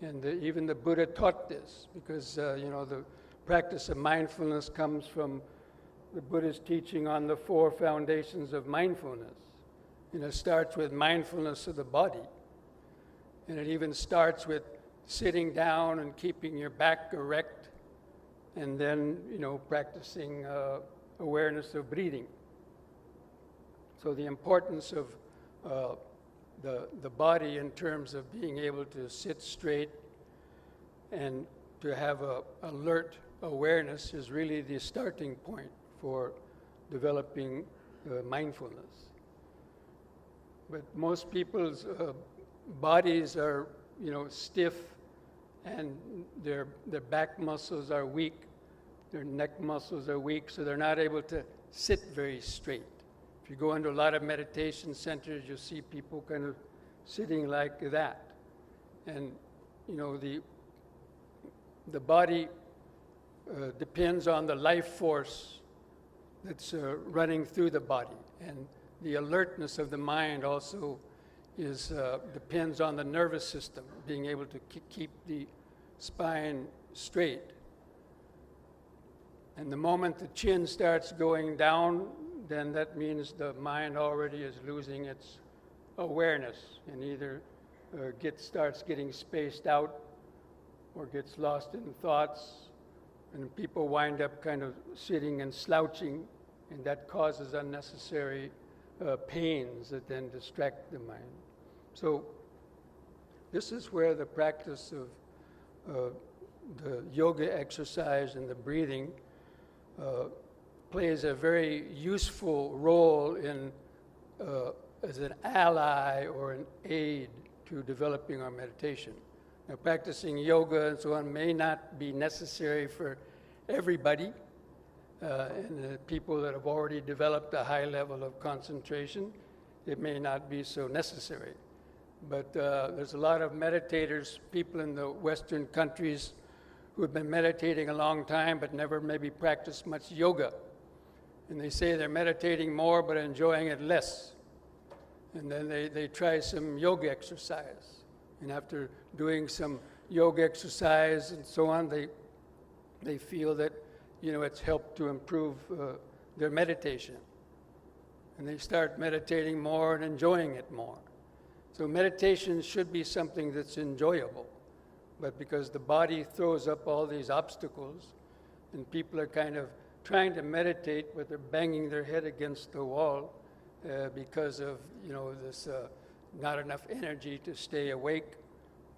And even the Buddha taught this, because the practice of mindfulness comes from the Buddha's teaching on the 4 foundations of mindfulness. And it starts with mindfulness of the body. And it even starts with sitting down and keeping your back erect, and then, practicing awareness of breathing. So the importance of the body in terms of being able to sit straight and to have a alert awareness is really the starting point for developing mindfulness. But most people's bodies are, stiff, and their back muscles are weak, their neck muscles are weak, so they're not able to sit very straight. If you go into a lot of meditation centers, you'll see people kind of sitting like that. And, the body depends on the life force that's running through the body. And the alertness of the mind also depends on the nervous system, being able to keep the spine straight. And the moment the chin starts going down, then that means the mind already is losing its awareness, and either starts getting spaced out, or gets lost in thoughts, And people wind up kind of sitting and slouching, and that causes unnecessary pains that then distract the mind. So this is where the practice of the yoga exercise and the breathing plays a very useful role in as an ally or an aid to developing our meditation. Now, practicing yoga and so on may not be necessary for everybody, and the people that have already developed a high level of concentration, it may not be so necessary. But there's a lot of meditators, people in the Western countries who have been meditating a long time but never maybe practiced much yoga. And they say they're meditating more but enjoying it less. And then they try some yoga exercise. And after doing some yoga exercise and so on, they feel that, it's helped to improve their meditation. And they start meditating more and enjoying it more. So meditation should be something that's enjoyable. But because the body throws up all these obstacles, and people are kind of trying to meditate, but they're banging their head against the wall because of, this not enough energy to stay awake,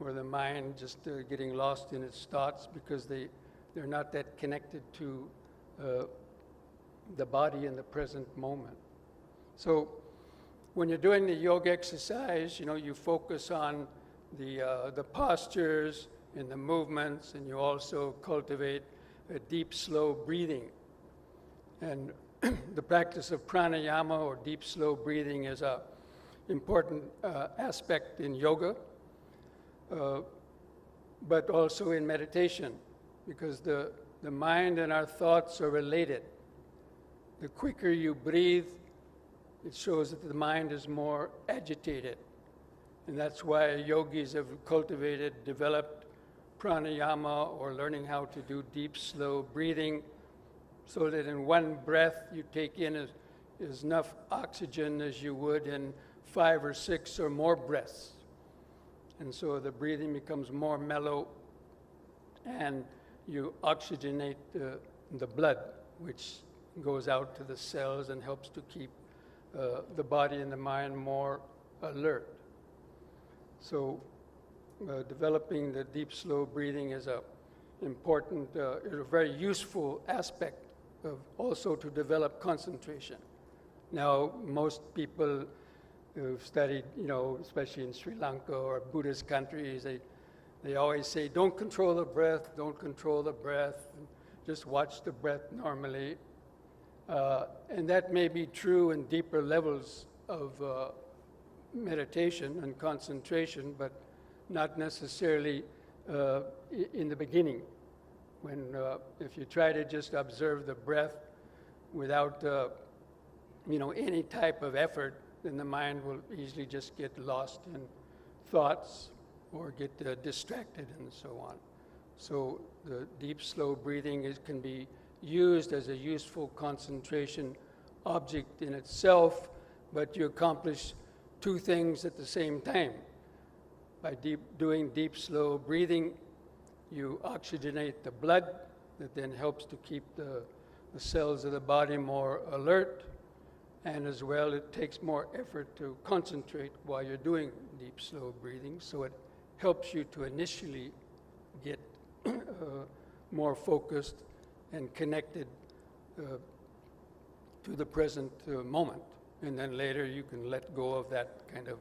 or the mind just getting lost in its thoughts because they're not that connected to the body in the present moment. So when you're doing the yoga exercise, you focus on the postures and the movements, and you also cultivate a deep, slow breathing. And the practice of pranayama, or deep, slow breathing, is an important aspect in yoga, but also in meditation, because the mind and our thoughts are related. The quicker you breathe, it shows that the mind is more agitated. And that's why yogis have developed pranayama, or learning how to do deep, slow breathing, so that in one breath you take in as enough oxygen as you would in 5 or 6 or more breaths. And so the breathing becomes more mellow, and you oxygenate the blood, which goes out to the cells and helps to keep the body and the mind more alert. So developing the deep, slow breathing is a important, is a very useful aspect of also to develop concentration. Now, most people who've studied, especially in Sri Lanka or Buddhist countries, they always say, don't control the breath, just watch the breath normally. And that may be true in deeper levels of meditation and concentration, but not necessarily in the beginning. When if you try to just observe the breath without any type of effort, then the mind will easily just get lost in thoughts or get distracted and so on. So the deep, slow breathing can be used as a useful concentration object in itself, but you accomplish 2 things at the same time. By doing deep, slow breathing, you oxygenate the blood, that then helps to keep the cells of the body more alert, and as well it takes more effort to concentrate while you're doing deep, slow breathing, so it helps you to initially get more focused and connected to the present moment. And then later you can let go of that kind of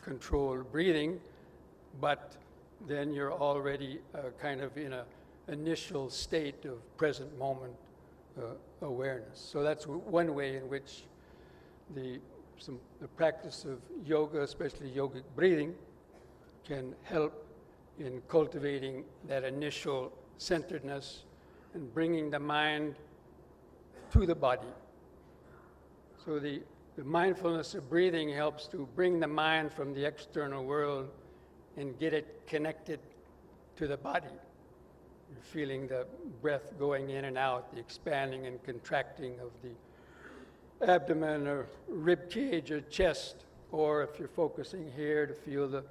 controlled breathing, but then you're already kind of in an initial state of present moment awareness. So that's one way in which the practice of yoga, especially yogic breathing, can help in cultivating that initial centeredness and bringing the mind to the body. So the mindfulness of breathing helps to bring the mind from the external world and get it connected to the body. You're feeling the breath going in and out, the expanding and contracting of the abdomen or rib cage or chest, or if you're focusing here, to feel the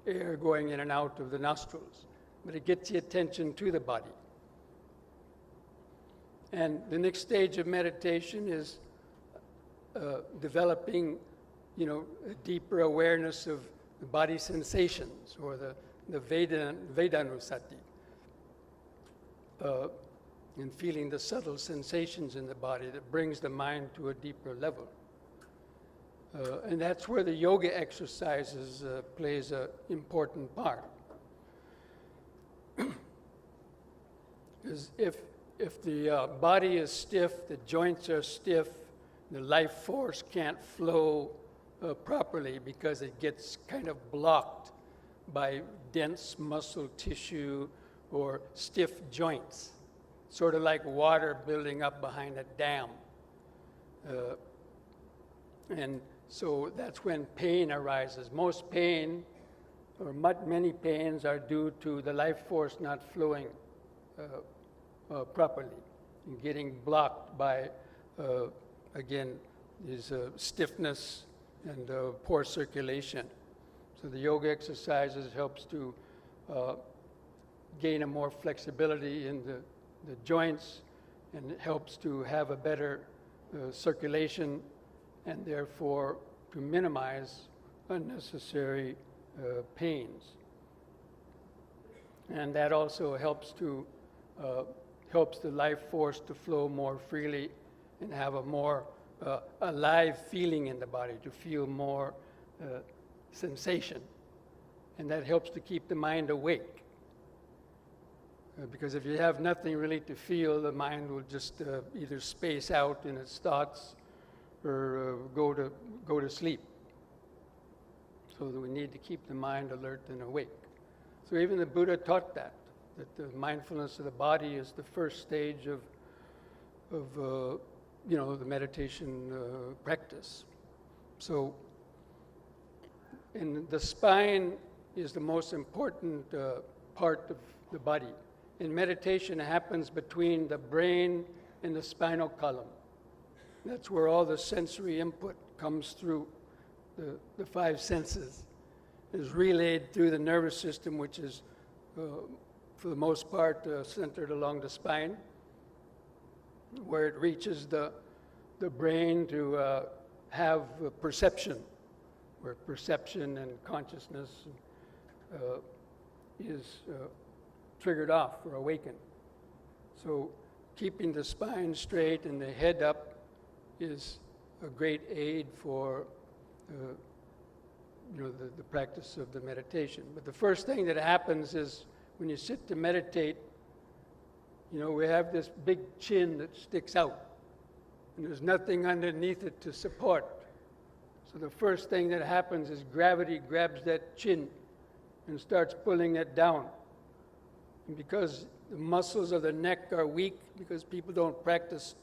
air going in and out of the nostrils. But it gets the attention to the body. And the next stage of meditation is developing, a deeper awareness of the body sensations, or the Vedanusati, and feeling the subtle sensations in the body that brings the mind to a deeper level. And that's where the yoga exercises plays an important part. Because if the body is stiff, the joints are stiff, the life force can't flow properly because it gets kind of blocked by dense muscle tissue or stiff joints, sort of like water building up behind a dam. And so that's when pain arises. Most pain, or many pains, are due to the life force not flowing properly and getting blocked by, again, this stiffness and poor circulation. So the yoga exercises helps to gain a more flexibility in the joints, and it helps to have a better circulation, and therefore to minimize unnecessary pains. And that also helps the life force to flow more freely and have a more alive feeling in the body, to feel more sensation. And that helps to keep the mind awake. Because if you have nothing really to feel, the mind will just either space out in its thoughts or go to sleep. So that we need to keep the mind alert and awake. So even the Buddha taught that the mindfulness of the body is the first stage of the meditation practice. So, and the spine is the most important part of the body. And meditation happens between the brain and the spinal column. That's where all the sensory input comes through the five senses. Is relayed through the nervous system, which is, for the most part, centered along the spine, where it reaches the brain to have perception, where perception and consciousness is triggered off or awakened. So keeping the spine straight and the head up is a great aid for the practice of the meditation. But the first thing that happens is when you sit to meditate, we have this big chin that sticks out, and there's nothing underneath it to support. So the first thing that happens is gravity grabs that chin and starts pulling it down. And because the muscles of the neck are weak, because people don't practice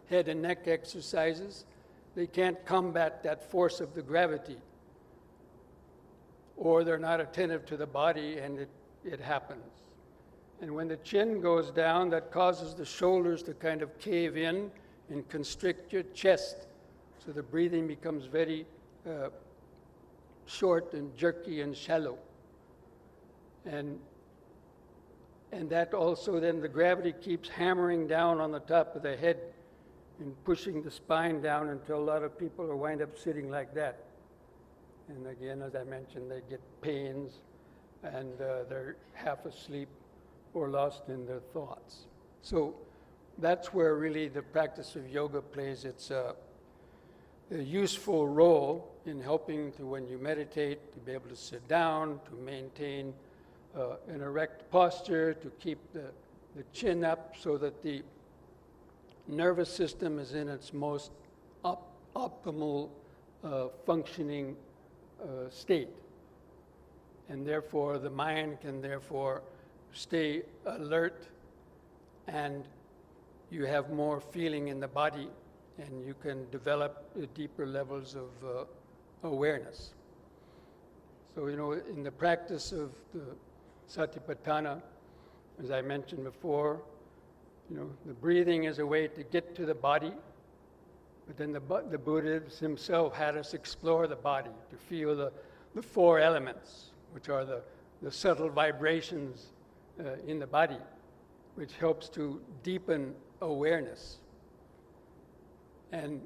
head and neck exercises, they can't combat that force of the gravity. Or they're not attentive to the body, and it happens. And when the chin goes down, that causes the shoulders to kind of cave in and constrict your chest. So the breathing becomes very short and jerky and shallow. And that also then the gravity keeps hammering down on the top of the head and pushing the spine down until a lot of people wind up sitting like that. And again, as I mentioned, they get pains and they're half asleep or lost in their thoughts. So that's where really the practice of yoga plays its a useful role in helping to, when you meditate, to be able to sit down, to maintain an erect posture, to keep the chin up so that the nervous system is in its most optimal functioning state. And therefore, the mind can therefore stay alert, and you have more feeling in the body, and you can develop deeper levels of awareness. So, in the practice of the Satipatthana, as I mentioned before, the breathing is a way to get to the body, but then the Buddha himself had us explore the body, to feel the four elements, which are the subtle vibrations in the body, which helps to deepen awareness. And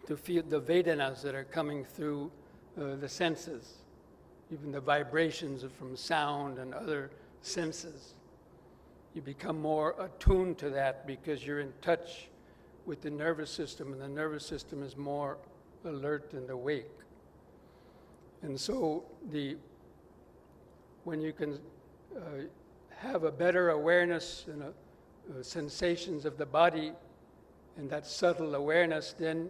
to feel the Vedanas that are coming through the senses, even the vibrations from sound and other senses. You become more attuned to that because you're in touch with the nervous system, and the nervous system is more alert and awake. And so when you can have a better awareness and sensations of the body, and that subtle awareness, then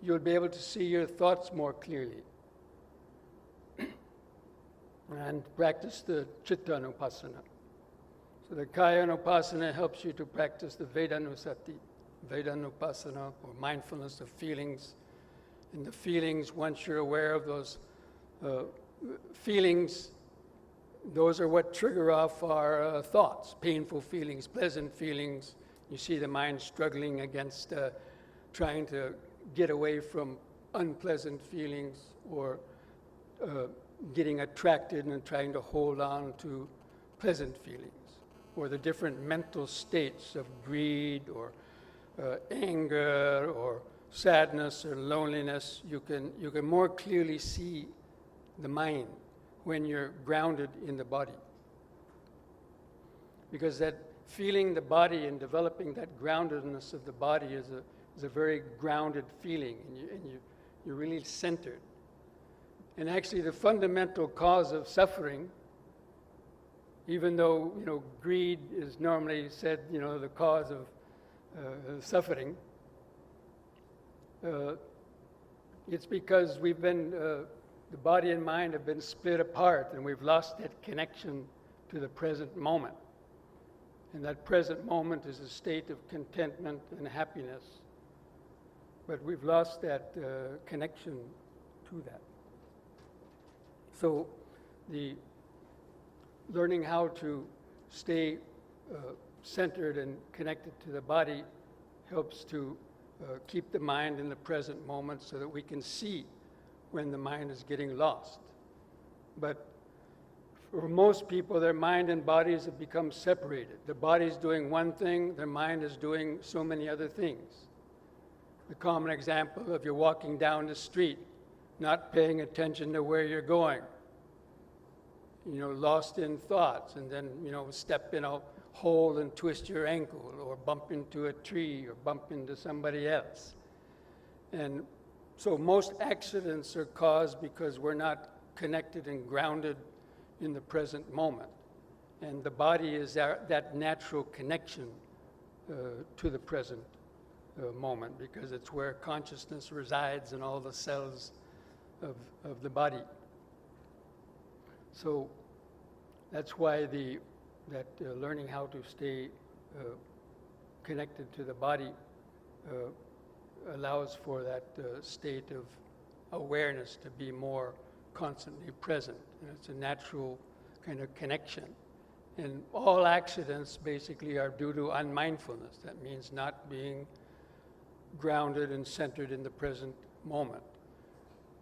you'll be able to see your thoughts more clearly. And practice the Chitta Anupassana. So the Kaya Anupassana helps you to practice the Vedanusati, Vedanupassana, or mindfulness of feelings. And the feelings, once you're aware of those feelings, those are what trigger off our thoughts, painful feelings, pleasant feelings. You see the mind struggling against trying to get away from unpleasant feelings, or getting attracted and trying to hold on to pleasant feelings, or the different mental states of greed or anger or sadness or loneliness. You can more clearly see the mind when you're grounded in the body. Because that feeling the body and developing that groundedness of the body is a very grounded feeling, and you're really centered. And actually the fundamental cause of suffering, even though greed is normally said the cause of suffering, it's because we've been the body and mind have been split apart, and we've lost that connection to the present moment. And that present moment is a state of contentment and happiness. But we've lost that connection to that. So the learning how to stay centered and connected to the body helps to keep the mind in the present moment, so that we can see when the mind is getting lost. But for most people, their mind and bodies have become separated. The body's doing one thing, their mind is doing so many other things. The common example of you're walking down the street, not paying attention to where you're going, lost in thoughts, and then, step in a hole and twist your ankle, or bump into a tree, or bump into somebody else. And so most accidents are caused because we're not connected and grounded in the present moment. And the body is that natural connection to the present moment, because it's where consciousness resides in all the cells of the body. So that's why learning how to stay connected to the body allows for that state of awareness to be more constantly present. And it's a natural kind of connection. And all accidents basically are due to unmindfulness. That means not being grounded and centered in the present moment.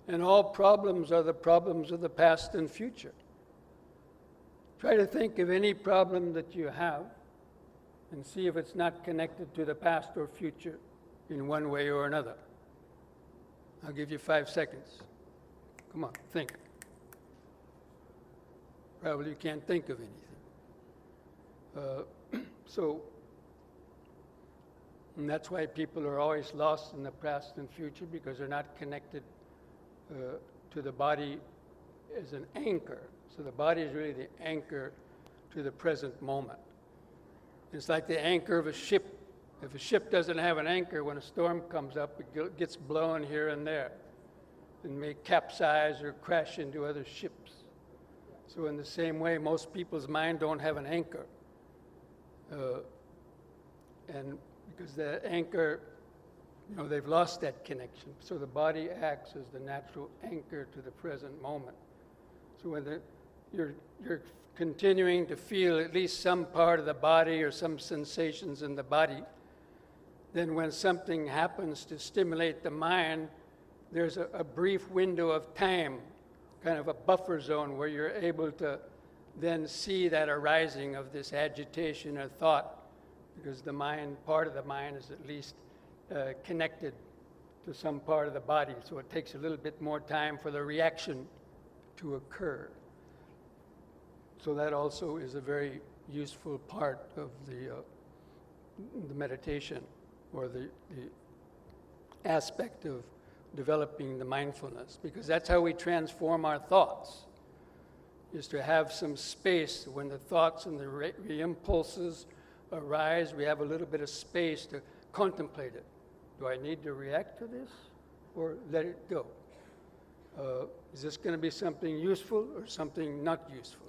And all problems are the problems of the past and future. Try to think of any problem that you have and see if it's not connected to the past or future in one way or another. I'll give you 5 seconds. Come on, think. Probably you can't think of anything. And that's why people are always lost in the past and future, because they're not connected to the body as an anchor. So the body is really the anchor to the present moment. It's like the anchor of a ship. If a ship doesn't have an anchor, when a storm comes up, it gets blown here and there and may capsize or crash into other ships. So in the same way, most people's mind don't have an anchor. And because the anchor, they've lost that connection. So the body acts as the natural anchor to the present moment. So when you're continuing to feel at least some part of the body or some sensations in the body, then when something happens to stimulate the mind, there's a brief window of time, kind of a buffer zone, where you're able to then see that arising of this agitation or thought because the mind, part of the mind is at least connected to some part of the body, so it takes a little bit more time for the reaction to occur. So that also is a very useful part of the meditation, or the aspect of developing the mindfulness, because that's how we transform our thoughts, is to have some space when the thoughts and the impulses arise. We have a little bit of space to contemplate it. Do I need to react to this, or let it go? Is this going to be something useful or something not useful?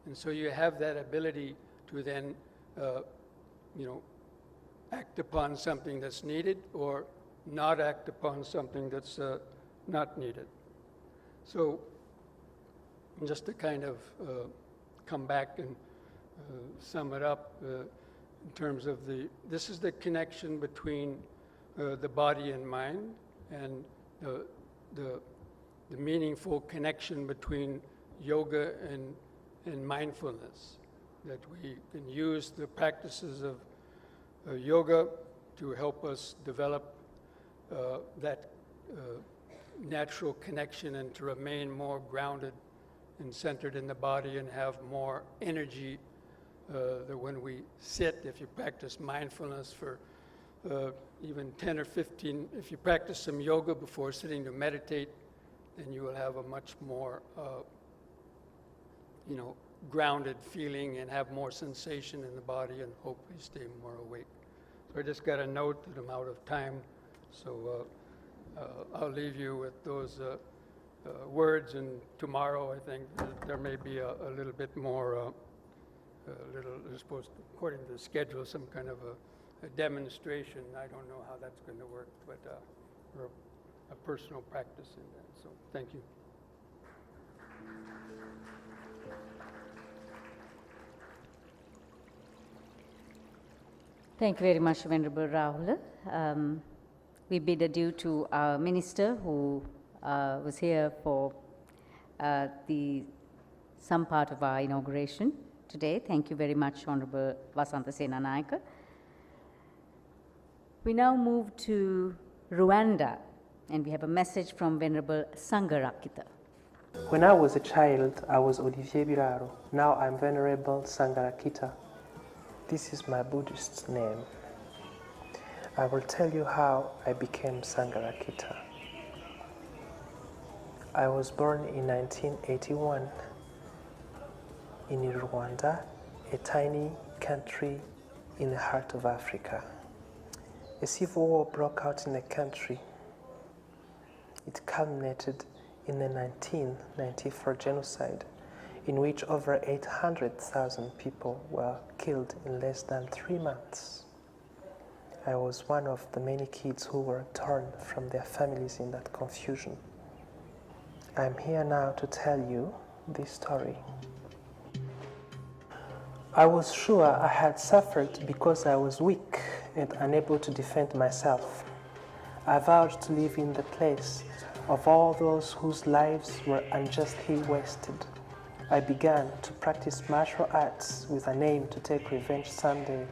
And so you have that ability to then, act upon something that's needed, or not act upon something that's not needed. So just to kind of come back and sum it up in terms of this is the connection between the body and mind, and the meaningful connection between yoga and mindfulness, that we can use the practices of yoga to help us develop that natural connection, and to remain more grounded and centered in the body, and have more energy, that when we sit, if you practice mindfulness for even 10 or 15, if you practice some yoga before sitting to meditate, then you will have a much more grounded feeling, and have more sensation in the body, and hopefully stay more awake. So I just got a note that I'm out of time, so I'll leave you with those words, and tomorrow I think there may be a little bit more, there's supposed to, according to the schedule, some kind of a demonstration. I don't know how that's going to work, but or a personal practice in that. So thank you. Thank you very much, Venerable Rahula. We bid adieu to our minister who was here for some part of our inauguration today. Thank you very much, Honorable Vasantha Senanayake. We now move to Rwanda, and we have a message from Venerable Sangharakkhita. When I was a child, I was Olivier Biraro. Now I'm Venerable Sangharakkhita. This is my Buddhist name. I will tell you how I became Sangharakkhita. I was born in 1981 in Rwanda, a tiny country in the heart of Africa. A civil war broke out in the country. It culminated in the 1994 genocide, in which over 800,000 people were killed in less than 3 months. I was one of the many kids who were torn from their families in that confusion. I'm here now to tell you this story. I was sure I had suffered because I was weak and unable to defend myself. I vowed to live in the place of all those whose lives were unjustly wasted. I began to practice martial arts with an aim to take revenge someday.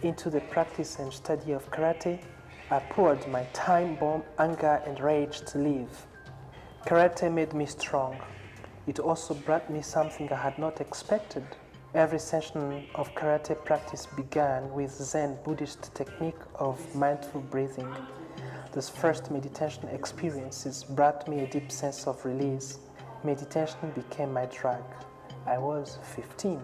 Into the practice and study of karate, I poured my time-bomb anger and rage to live. Karate made me strong. It also brought me something I had not expected. Every session of karate practice began with Zen Buddhist technique of mindful breathing. Those first meditation experiences brought me a deep sense of release. Meditation became my drug. I was 15.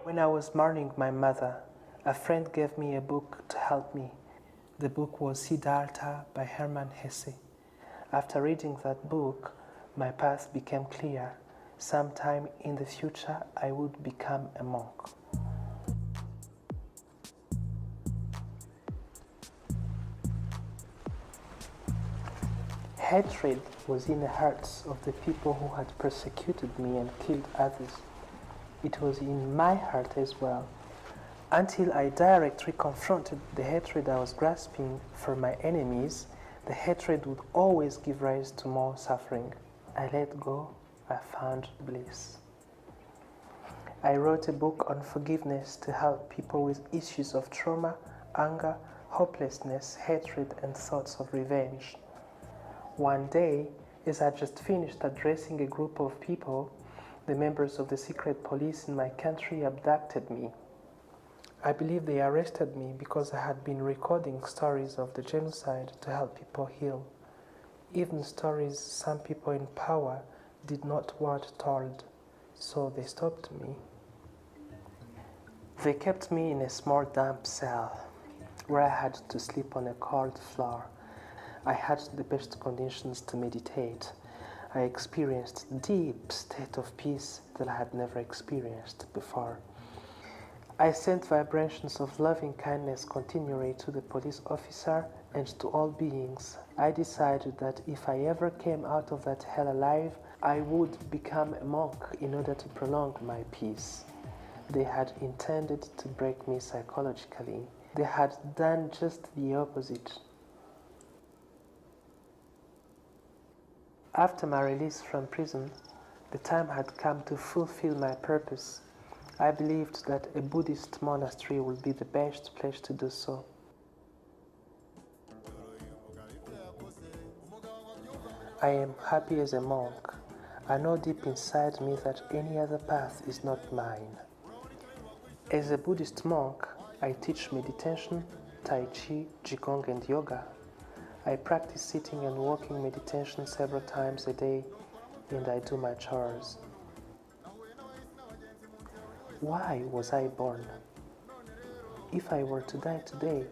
When I was mourning my mother, a friend gave me a book to help me. The book was Siddhartha by Hermann Hesse. After reading that book, my path became clear. Sometime in the future, I would become a monk. Hatred was in the hearts of the people who had persecuted me and killed others. It was in my heart as well, until I directly confronted the hatred I was grasping for my enemies. The hatred would always give rise to more suffering. I let go. I found bliss. I wrote a book on forgiveness to help people with issues of trauma, anger, hopelessness, hatred, and thoughts of revenge. One day, as I just finished addressing a group of people, the members of the secret police in my country abducted me. I believe they arrested me because I had been recording stories of the genocide to help people heal. Even stories some people in power did not want told, so they stopped me. They kept me in a small damp cell where I had to sleep on a cold floor. I had the best conditions to meditate. I experienced a deep state of peace that I had never experienced before. I sent vibrations of loving kindness continually to the police officer and to all beings. I decided that if I ever came out of that hell alive, I would become a monk in order to prolong my peace. They had intended to break me psychologically. They had done just the opposite. After my release from prison, the time had come to fulfill my purpose. I believed that a Buddhist monastery would be the best place to do so. I am happy as a monk. I know deep inside me that any other path is not mine. As a Buddhist monk, I teach meditation, Tai Chi, Qigong, and yoga. I practice sitting and walking meditation several times a day, and I do my chores. Why was I born? If I were to die today,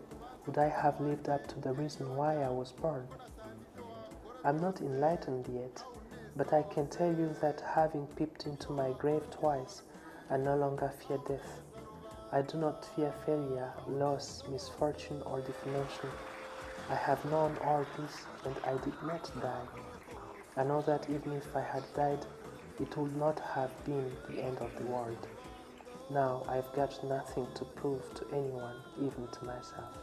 would I have lived up to the reason why I was born? I'm not enlightened yet, but I can tell you that having peeped into my grave twice, I no longer fear death. I do not fear failure, loss, misfortune, or defamation. I have known all this, and I did not die. I know that even if I had died, it would not have been the end of the world. Now I've got nothing to prove to anyone, even to myself.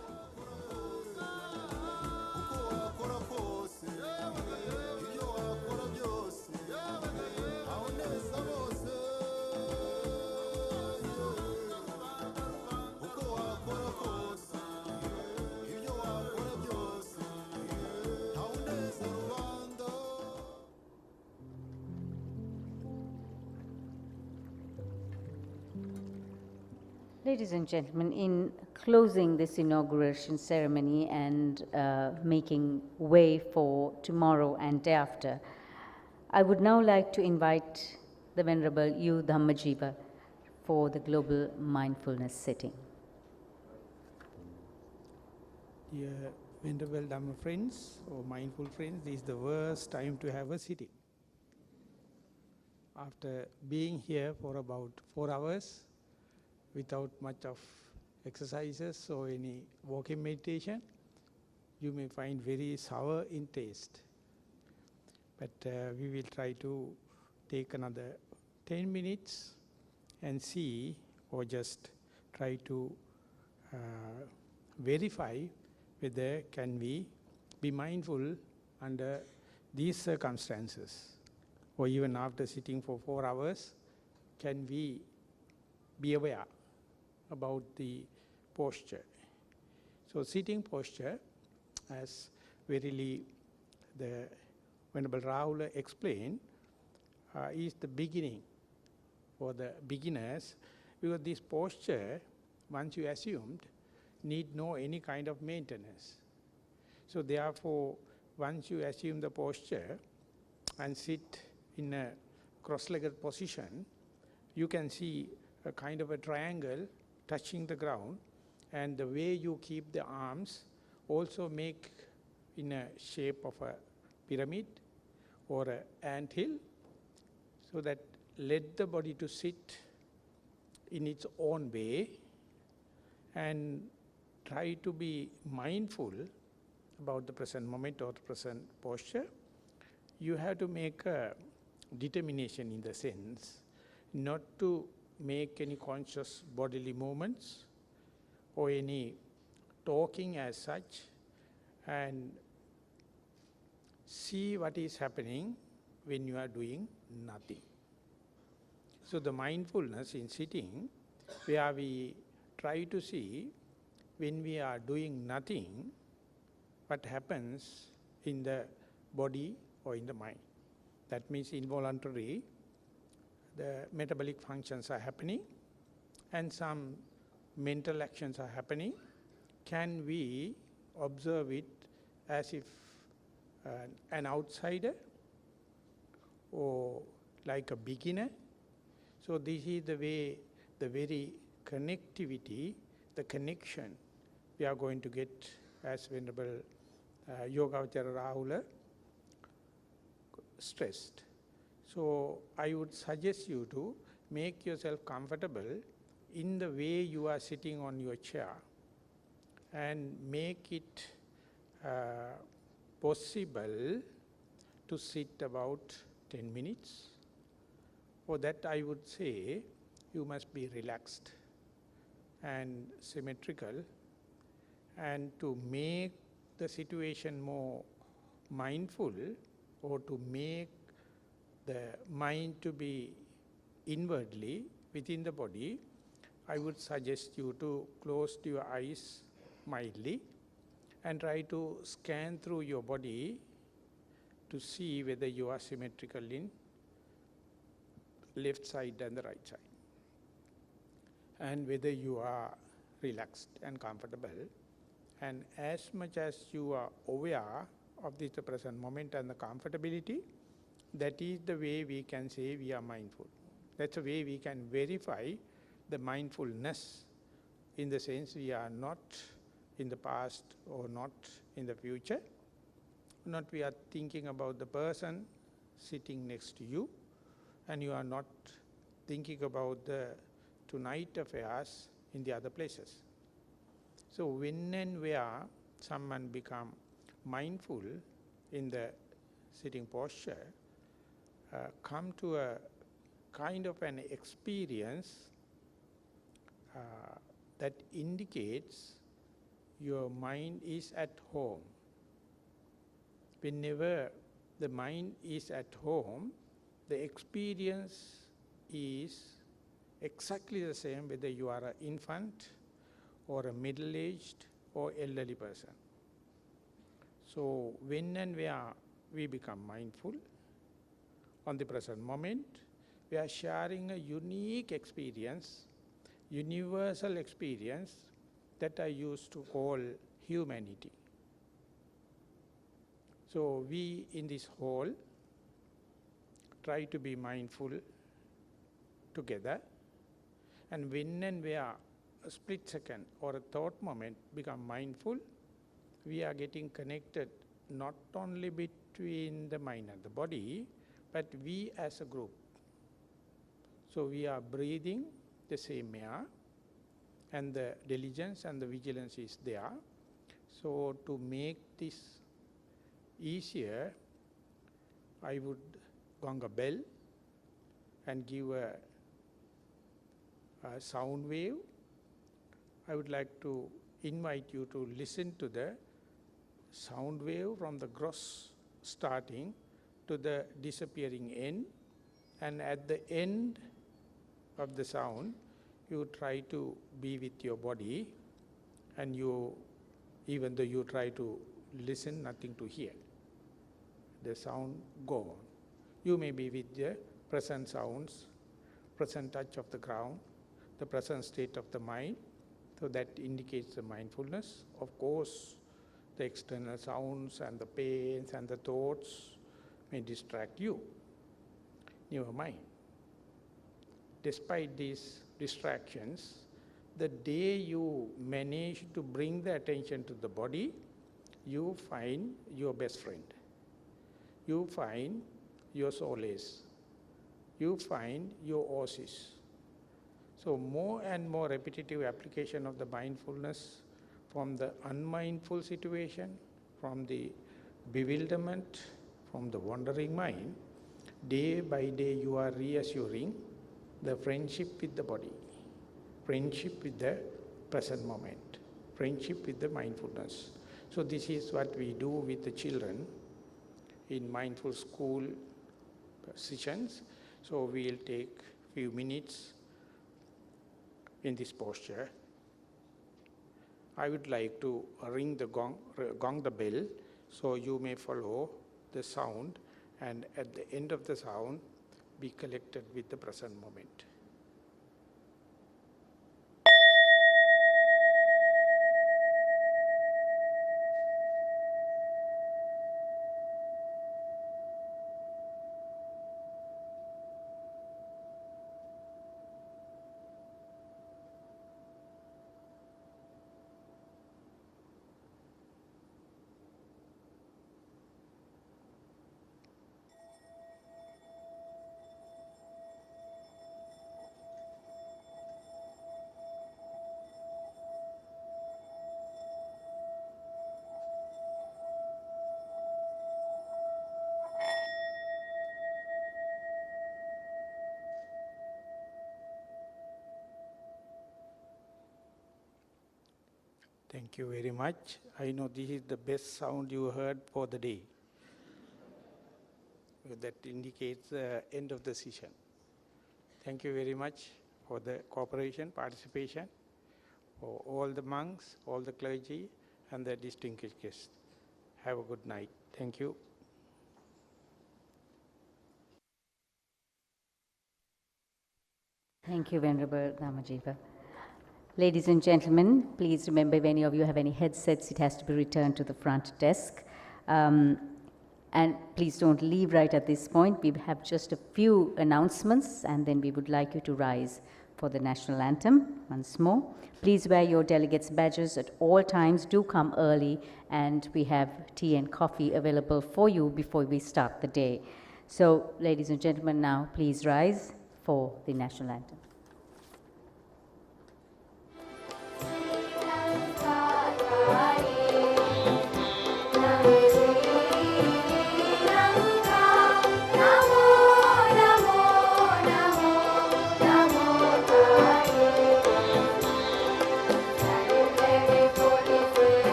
Ladies and gentlemen, in closing this inauguration ceremony and making way for tomorrow and day after, I would now like to invite the Venerable U Dhammajiva for the Global Mindfulness Sitting. Dear Venerable Dhamma friends or mindful friends, this is the worst time to have a sitting. After being here for about 4 hours, without much of exercises or any walking meditation, you may find very sour in taste. But we will try to take another 10 minutes and see, or just try to verify whether can we be mindful under these circumstances, or even after sitting for 4 hours, can we be aware about the posture. So sitting posture, as verily the Venerable Rahula explained, is the beginning for the beginners, because this posture, once you assumed, need no any kind of maintenance. So therefore, once you assume the posture and sit in a cross-legged position, you can see a kind of a triangle touching the ground, and the way you keep the arms also make in a shape of a pyramid or an anthill, so that let the body to sit in its own way and try to be mindful about the present moment or the present posture. You have to make a determination in the sense not to make any conscious bodily movements or any talking as such, and see what is happening when you are doing nothing. So the mindfulness in sitting, where we try to see when we are doing nothing, what happens in the body or in the mind. That means involuntarily, the metabolic functions are happening and some mental actions are happening. Can we observe it as if an outsider or like a beginner? So this is the way, the very connectivity, the connection we are going to get as Venerable Yogavacara Rahula stressed. So I would suggest you to make yourself comfortable in the way you are sitting on your chair and make it possible to sit about 10 minutes. For that I would say you must be relaxed and symmetrical, and to make the situation more mindful or to make the mind to be inwardly within the body, I would suggest you to close your eyes mildly and try to scan through your body to see whether you are symmetrical in left side and the right side, and whether you are relaxed and comfortable. And as much as you are aware of this present moment and the comfortability, that is the way we can say we are mindful. That's the way we can verify the mindfulness, in the sense we are not in the past or not in the future. Not we are thinking about the person sitting next to you, and you are not thinking about the tonight affairs in the other places. So when and where someone become mindful in the sitting posture, come to a kind of an experience that indicates your mind is at home. Whenever the mind is at home, the experience is exactly the same whether you are an infant or a middle-aged or elderly person. So when and where we become mindful on the present moment, we are sharing a unique experience, universal experience that I used to call humanity. So we in this hall try to be mindful together, and when and where a split second or a thought moment become mindful, we are getting connected not only between the mind and the body, but we as a group. So we are breathing the same air, and the diligence and the vigilance is there. So to make this easier, I would gong a bell and give a sound wave. I would like to invite you to listen to the sound wave from the gross starting to the disappearing end, and at the end of the sound you try to be with your body, and you, even though you try to listen, nothing to hear, the sound go on. You may be with the present sounds, present touch of the ground, the present state of the mind, so that indicates the mindfulness. Of course, the external sounds and the pains and the thoughts may distract you, your mind. Despite these distractions, the day you manage to bring the attention to the body, you find your best friend. You find your solace. You find your oasis. So more and more repetitive application of the mindfulness from the unmindful situation, from the bewilderment, from the wandering mind, day by day you are reassuring the friendship with the body, friendship with the present moment, friendship with the mindfulness. So this is what we do with the children in mindful school sessions. So we'll take few minutes in this posture. I would like to ring the gong the bell, so you may follow the sound, and at the end of the sound, be collected with the present moment. Thank you very much. I know this is the best sound you heard for the day. That indicates the end of the session. Thank you very much for the cooperation, participation, for all the monks, all the clergy, and the distinguished guests. Have a good night. Thank you. Thank you, Venerable Dhammajiva. Ladies and gentlemen, please remember if any of you have any headsets, it has to be returned to the front desk. And please don't leave right at this point. We have just a few announcements, and then we would like you to rise for the national anthem once more. Please wear your delegates' badges at all times. Do come early, and we have tea and coffee available for you before we start the day. So, ladies and gentlemen, now please rise for the national anthem.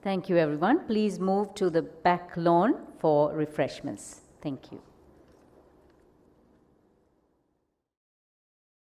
Thank you, everyone. Please move to the back lawn for refreshments. Thank you.